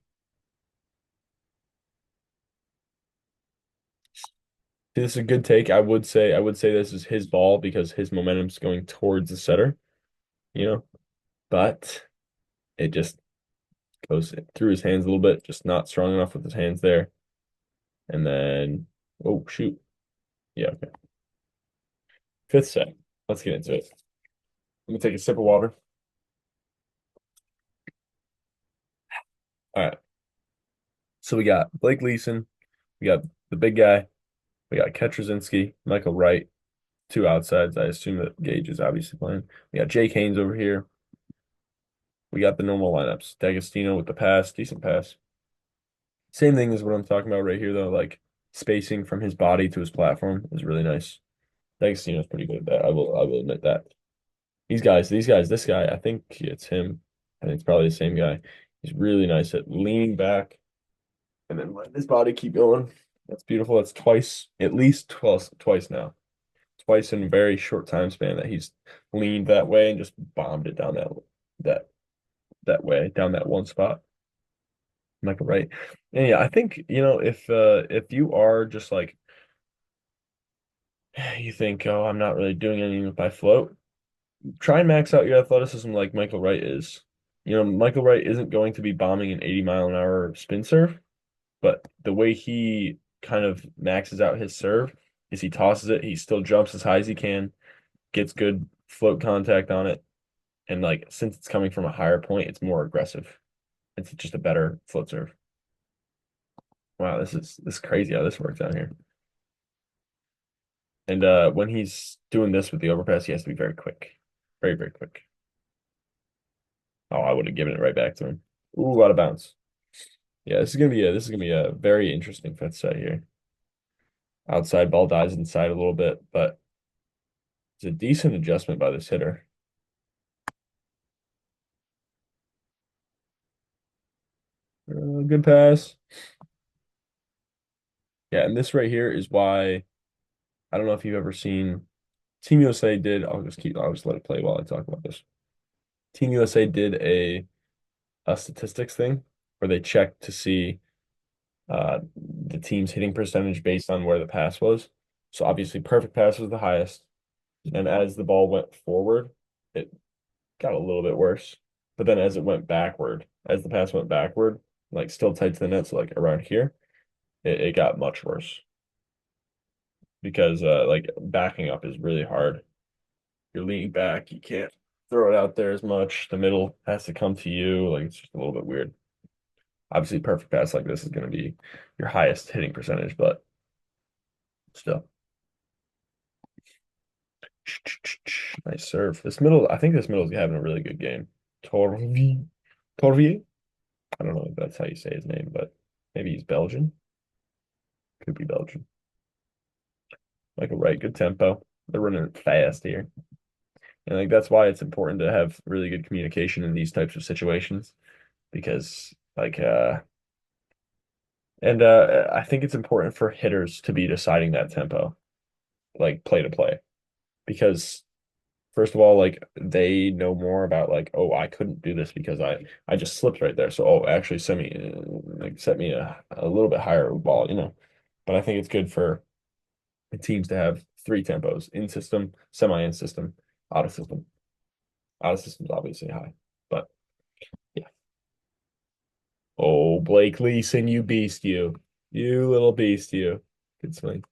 This is a good take. I would say this is his ball because his momentum's going towards the setter, you know, but it just goes through his hands a little bit, just not strong enough with his hands there. And then, oh, shoot. Yeah, okay. Fifth set. Let's get into it. Let me take a sip of water. All right. So we got Blake Leeson. We got the big guy. We got Ketrzinski, Michael Wright, two outsides. I assume that Gage is obviously playing. We got Jake Haynes over here. We got the normal lineups. D'Agostino with the pass, decent pass. Same thing as what I'm talking about right here, though. Like spacing from his body to his platform is really nice. D'Agostino's pretty good at that. I will admit that. These guys, this guy, I think it's him. I think it's probably the same guy. He's really nice at leaning back and then letting his body keep going. That's beautiful. That's twice, at least twice now. Twice in a very short time span that he's leaned that way and just bombed it down that that way, down that one spot. Michael Wright. And yeah, I think, if you are just like you think, oh, I'm not really doing anything with my float, try and max out your athleticism like Michael Wright is. Michael Wright isn't going to be bombing an 80-mile-an-hour spin serve, but the way he kind of maxes out his serve is he tosses it, he still jumps as high as he can, gets good float contact on it, and like since it's coming from a higher point, it's more aggressive. It's just a better float serve. Wow, this is crazy how this works out here. And when he's doing this with the overpass, he has to be very quick. Very, very quick. Oh, I would have given it right back to him. Ooh, out of bounds. Yeah, this is gonna be a very interesting fifth set here. Outside ball dies inside a little bit, but it's a decent adjustment by this hitter. Good pass. Yeah, and this right here is why I don't know if you've ever seen Team USA did. I'll just let it play while I talk about this. Team USA did a statistics thing where they checked to see the team's hitting percentage based on where the pass was. So obviously, perfect pass was the highest, and as the ball went forward, it got a little bit worse. But then as the pass went backward, like still tight to the net, so like around here, it got much worse because like backing up is really hard. You're leaning back, you can't throw it out there as much. The middle has to come to you. Like it's just a little bit weird. Obviously, perfect pass like this is going to be your highest hitting percentage, but still. Nice serve. I think this middle is having a really good game. Torvi, Torvi. I don't know if that's how you say his name, but maybe he's Belgian. Could be Belgian. Michael Wright, good tempo. They're running it fast here. And like that's why it's important to have really good communication in these types of situations because I think it's important for hitters to be deciding that tempo, like play to play, because first of all, like they know more about like, oh, I couldn't do this because I just slipped right there. So, oh, actually set me a little bit higher ball. But I think it's good for the teams to have three tempos: in system, semi in system, out of system. Out of system's obviously high, but yeah. Oh, Blake Leeson, you beast, you little beast, you. Good swing.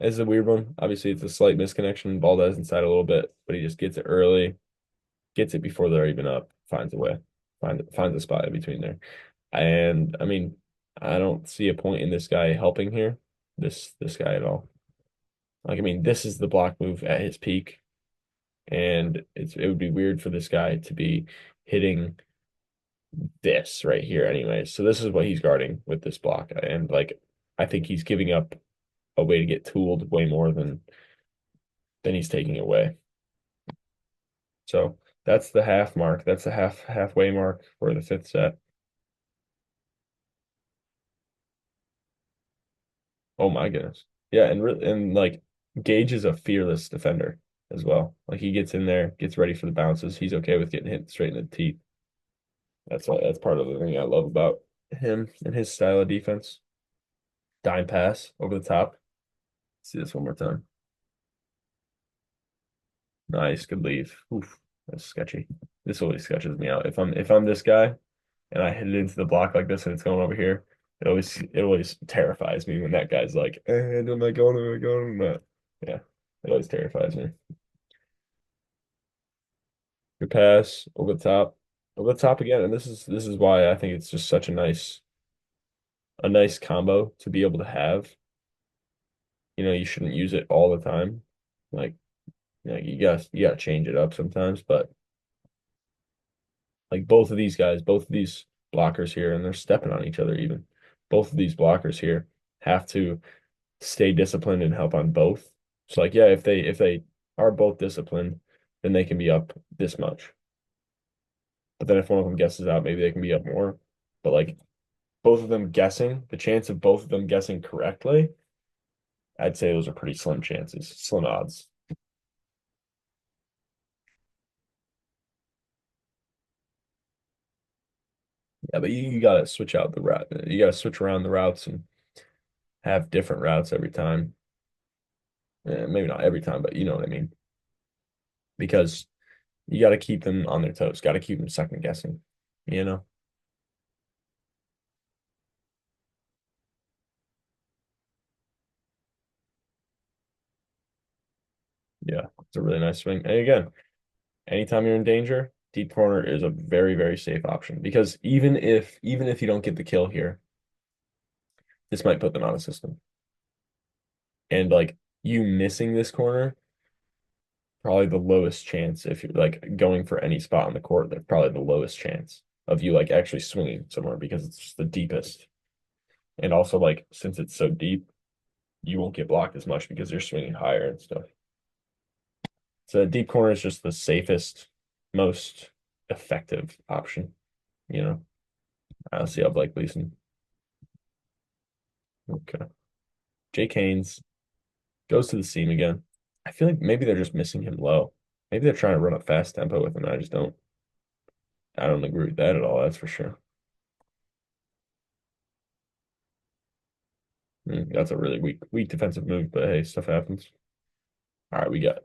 This is a weird one. Obviously, it's a slight misconnection. Ball dies inside a little bit, but he just gets it early, gets it before they're even up, finds a way, finds a spot in between there. And I mean, I don't see a point in this guy helping here, this guy at all. Like, I mean, this is the block move at his peak, and it would be weird for this guy to be hitting this right here anyway. So this is what he's guarding with this block, and like, I think he's giving up a way to get tooled way more than he's taking away. So that's the half mark. That's the halfway mark for the fifth set. Oh my goodness. Yeah, and like Gage is a fearless defender as well. Like he gets in there, gets ready for the bounces. He's okay with getting hit straight in the teeth. That's part of the thing I love about him and his style of defense. Dime pass over the top. See this one more time. Nice, good leave. Oof, that's sketchy. This always sketches me out. If I'm this guy and I hit it into the block like this and it's going over here, it always terrifies me when that guy's like, am I going? Am I going? Am I not? Yeah, it always terrifies me. Good pass over the top again, and this is why I think it's just such a nice combo to be able to have. You shouldn't use it all the time. Like, you gotta change it up sometimes, but like both of these blockers here, and they're stepping on each other even. Both of these blockers here have to stay disciplined and help on both. So like, yeah, if they are both disciplined, then they can be up this much. But then if one of them guesses out, maybe they can be up more. But like both of them guessing, the chance of both of them guessing correctly, I'd say those are pretty slim chances, slim odds. Yeah, but you gotta switch out the route. You gotta switch around the routes and have different routes every time. Maybe not every time, but you know what I mean. Because you got to keep them on their toes. Got to keep them second guessing. You know? Yeah, it's a really nice swing. And again, anytime you're in danger, deep corner is a very, very safe option because even if you don't get the kill here, this might put them out of system. And like you missing this corner, probably the lowest chance if you're like going for any spot on the court, that's probably the lowest chance of you like actually swinging somewhere because it's just the deepest. And also like since it's so deep, you won't get blocked as much because you're swinging higher and stuff. So deep corner is just the safest, most effective option, you know. I'll see how Blake Gleason. Okay. Jake Haynes goes to the seam again. I feel like maybe they're just missing him low. Maybe they're trying to run a fast tempo with him. I don't agree with that at all, that's for sure. That's a really weak defensive move, but hey, stuff happens. All right, we got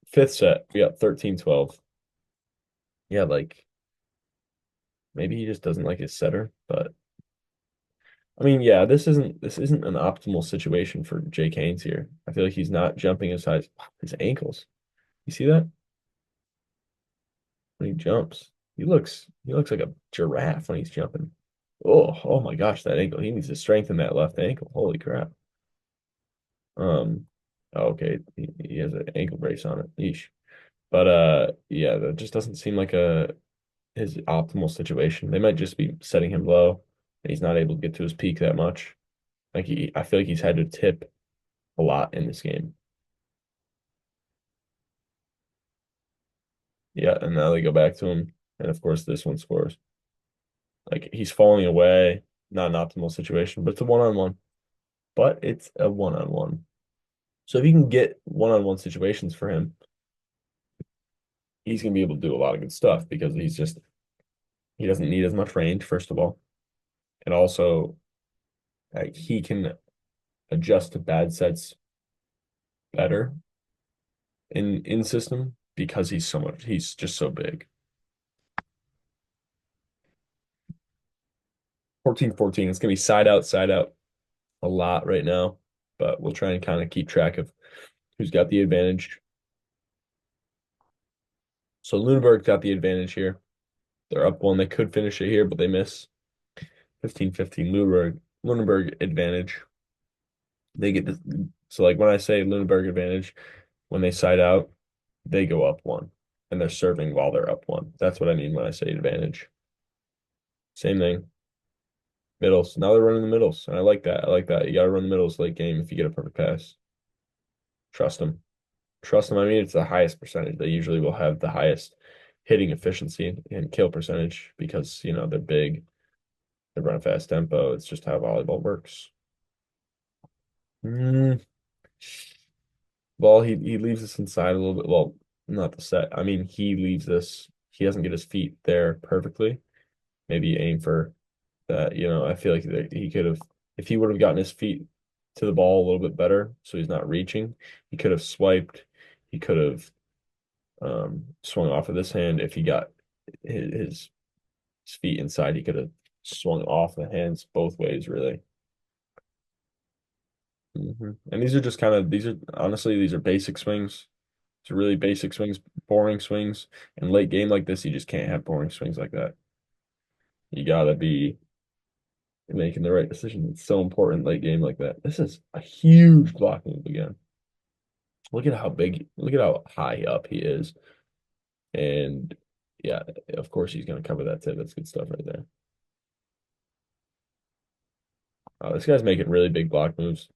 fifth set. We got 13-12. Yeah, like maybe he just doesn't like his setter, but I mean, yeah, this isn't an optimal situation for Jake Haynes here. I feel like he's not jumping as high as his ankles. You see that when he jumps? He looks like a giraffe when he's jumping. Oh my gosh, that ankle. He needs to strengthen that left ankle. Holy crap. Um, okay, he has an ankle brace on it. Yeesh. But yeah, that just doesn't seem like a his optimal situation. They might just be setting him low and he's not able to get to his peak that much. I feel like he's had to tip a lot in this game. Yeah, and now they go back to him, and of course this one scores. Like he's falling away, not an optimal situation, but it's a one-on-one. But it's a one-on-one. So if you can get one-on-one situations for him, he's gonna be able to do a lot of good stuff because he doesn't need as much range, first of all. And also like he can adjust to bad sets better in system because he's just so big. 14-14. It's gonna be side out a lot right now, but we'll try and kind of keep track of who's got the advantage. So Luneburg got the advantage here. They're up one. They could finish it here, but they miss. 15-15 Luneburg advantage. They get this. So like when I say Luneburg advantage, when they side out, they go up one. And they're serving while they're up one. That's what I mean when I say advantage. Same thing. Middles. Now they're running the middles, and I like that. I like that. You got to run the middles late game if you get a perfect pass. Trust them. Trust them. I mean, it's the highest percentage. They usually will have the highest hitting efficiency and kill percentage because, they're big. They run a fast tempo. It's just how volleyball works. Mm, well, he leaves this inside a little bit. Well, not the set. I mean, he leaves this. He doesn't get his feet there perfectly. Maybe aim for that. I feel like that he could have, if he would have gotten his feet to the ball a little bit better, so he's not reaching, he could have swiped. He could have swung off of this hand. If he got his feet inside, he could have swung off the hands both ways, really. And these are just kind of these are honestly these are basic swings. It's really basic swings, boring swings. In late game like this, you just can't have boring swings like that. You gotta be making the right decision. It's so important late game like that. This is a huge block move again. Look at how high up he is. And yeah, of course he's gonna cover that tip. That's good stuff right there. This guy's making really big block moves,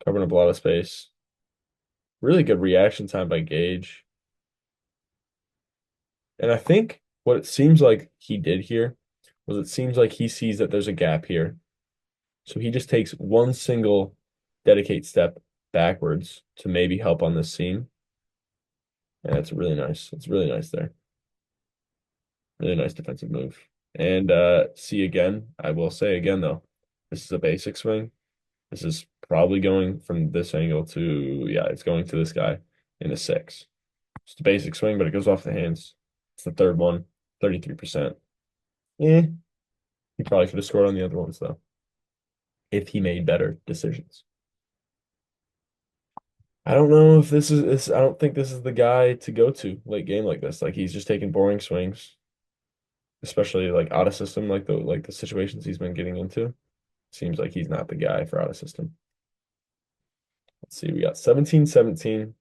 covering up a lot of space. Really good reaction time by Gage. And I think what it seems like he did here was it seems like he sees that there's a gap here. So he just takes one single dedicate step backwards to maybe help on this seam. And it's really nice. It's really nice there. Really nice defensive move. And see again, I will say again though, this is a basic swing. This is probably going from this angle to, yeah, it's going to this guy in a six. It's a basic swing, but it goes off the hands. It's the third one, 33%. Yeah, he probably could have scored on the other ones though, if he made better decisions. I don't know if this. I don't think this is the guy to go to late game like this. Like he's just taking boring swings, especially like out of system, like the situations he's been getting into. Seems like he's not the guy for out of system. Let's see, we got 17-17.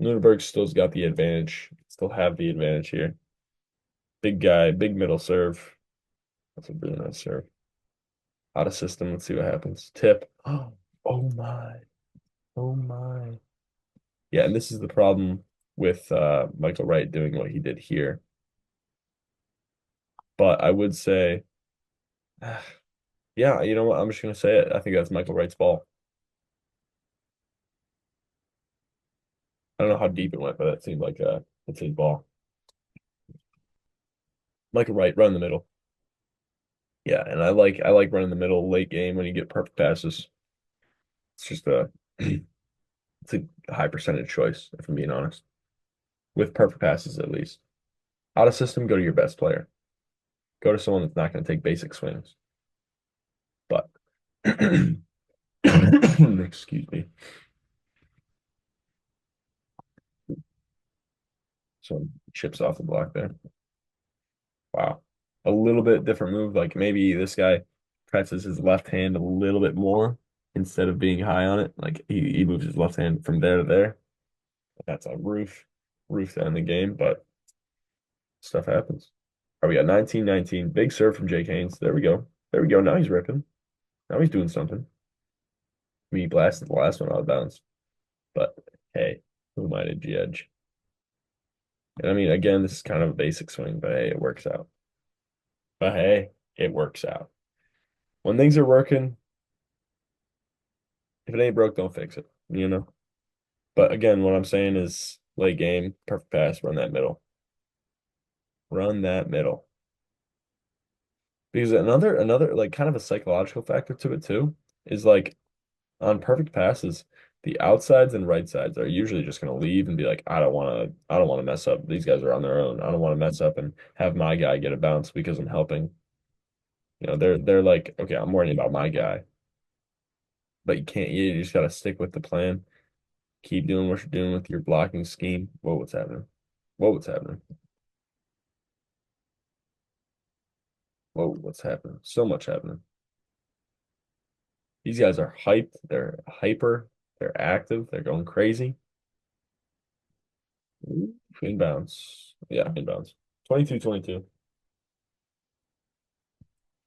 Luneburg still's got the advantage. Still have the advantage here. Big guy, big middle serve. That's a really nice serve. Out of system. Let's see what happens. Tip. Oh my. Oh my. Yeah, and this is the problem with Michael Wright doing what he did here. But I would say, yeah, you know what? I'm just gonna say it. I think that's Michael Wright's ball. I don't know how deep it went, but it seemed like it's his ball. Michael Wright, run the middle. Yeah, and I like running the middle late game when you get perfect passes. It's just a it's a high percentage choice, if I'm being honest. With perfect passes at least. Out of system, go to your best player. Go to someone that's not going to take basic swings. But excuse me. Some chips off the block there. Wow. A little bit different move. Like maybe this guy presses his left hand a little bit more instead of being high on it. Like he moves his left hand from there to there. That's a roof to end the game, but stuff happens. All right, we got 19-19. Big serve from Jake Haynes. There we go. There we go. Now he's ripping. Now he's doing something. He blasted the last one out of bounds. But hey, who am I to judge? And I mean, again, this is kind of a basic swing, but hey, it works out. But hey, it works out. When things are working, if it ain't broke, don't fix it. But again, what I'm saying is late game, perfect pass, run that middle. Run that middle. Because another like kind of a psychological factor to it too is like on perfect passes, the outsides and right sides are usually just going to leave and be like, I don't want to mess up. These guys are on their own. I don't want to mess up and have my guy get a bounce because I'm helping. They're like, okay, I'm worrying about my guy, but you can't. You just got to stick with the plan. Keep doing what you're doing with your blocking scheme. Whoa, what's happening? Whoa, what's happening? Whoa, what's happening? So much happening. These guys are hyped. They're hyper. They're active. They're going crazy. Ooh, inbounds. Yeah, inbounds. 22-22.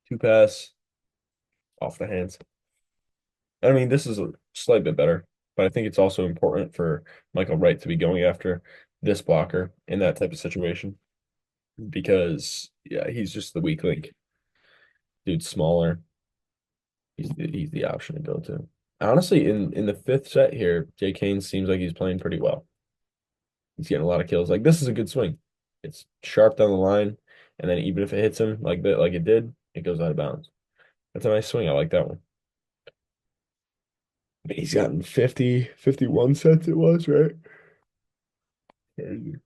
Two pass. off the hands. I mean, this is a slight bit better, but I think it's also important for Michael Wright to be going after this blocker in that type of situation because yeah, he's just the weak link. Dude's smaller. He's the option to go to. Honestly, in the fifth set here, Jay Kane seems like he's playing pretty well. He's getting a lot of kills. Like this is a good swing. It's sharp down the line, and then even if it hits him like that, like it did, it goes out of bounds. That's a nice swing. I like that one. He's gotten 50, 51 sets it was, right? Crazy.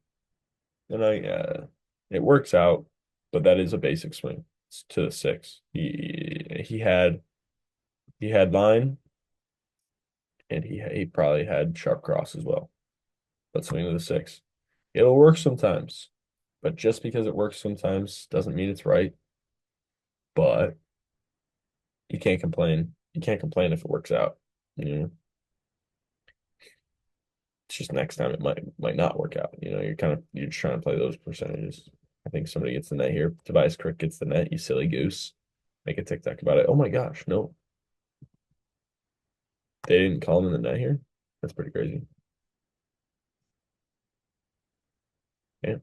And it works out, but that is a basic swing. It's to the six. He had line, and he probably had sharp cross as well. But swing to the six. It'll work sometimes, but just because it works sometimes doesn't mean it's right. But you can't complain. You can't complain if it works out. You know, it's just next time it might not work out. You're just trying to play those percentages. I think somebody gets the net here. Tobias Crick gets the net, you silly goose. Make a TikTok about it. Oh my gosh, no. They didn't call him in the net here? That's pretty crazy. Yeah.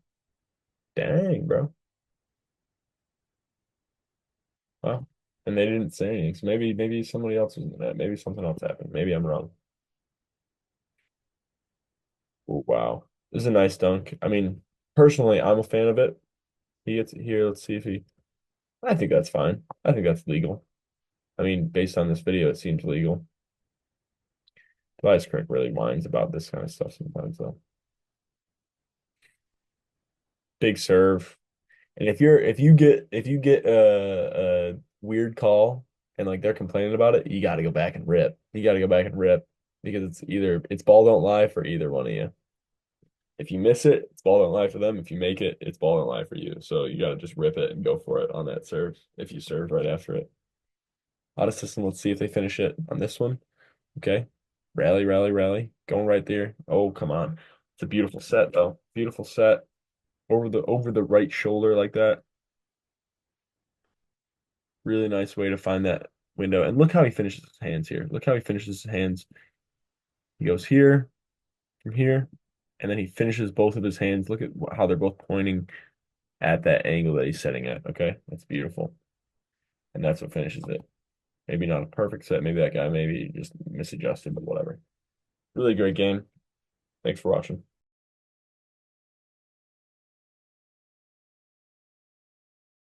Dang, bro. Wow. And they didn't say anything. So maybe somebody else was in the net. Maybe something else happened. Maybe I'm wrong. Oh, wow. This is a nice dunk. I mean, personally, I'm a fan of it. He gets it here. Let's see if he. I think that's fine. I think that's legal. I mean, based on this video, it seems legal. Tobias Crick really whines about this kind of stuff sometimes, though. Big serve. And if you get a weird call and like they're complaining about it, you got to go back and rip. You got to go back and rip because it's ball don't lie for either one of you. If you miss it, it's ball don't lie for them. If you make it, it's ball don't lie for you. So you got to just rip it and go for it on that serve if you serve right after it. Out of system. Let's see if they finish it on this one. Okay. Rally, rally, rally. Going right there. Oh, come on. It's a beautiful set though. Beautiful set over the right shoulder like that. Really nice way to find that window. And look how he finishes his hands here. Look how he finishes his hands. He goes here, from here, and then he finishes both of his hands. Look at how they're both pointing at that angle that he's setting at. Okay, that's beautiful. And that's what finishes it. Maybe not a perfect set. Maybe that guy maybe just misadjusted, but whatever. Really great game. Thanks for watching.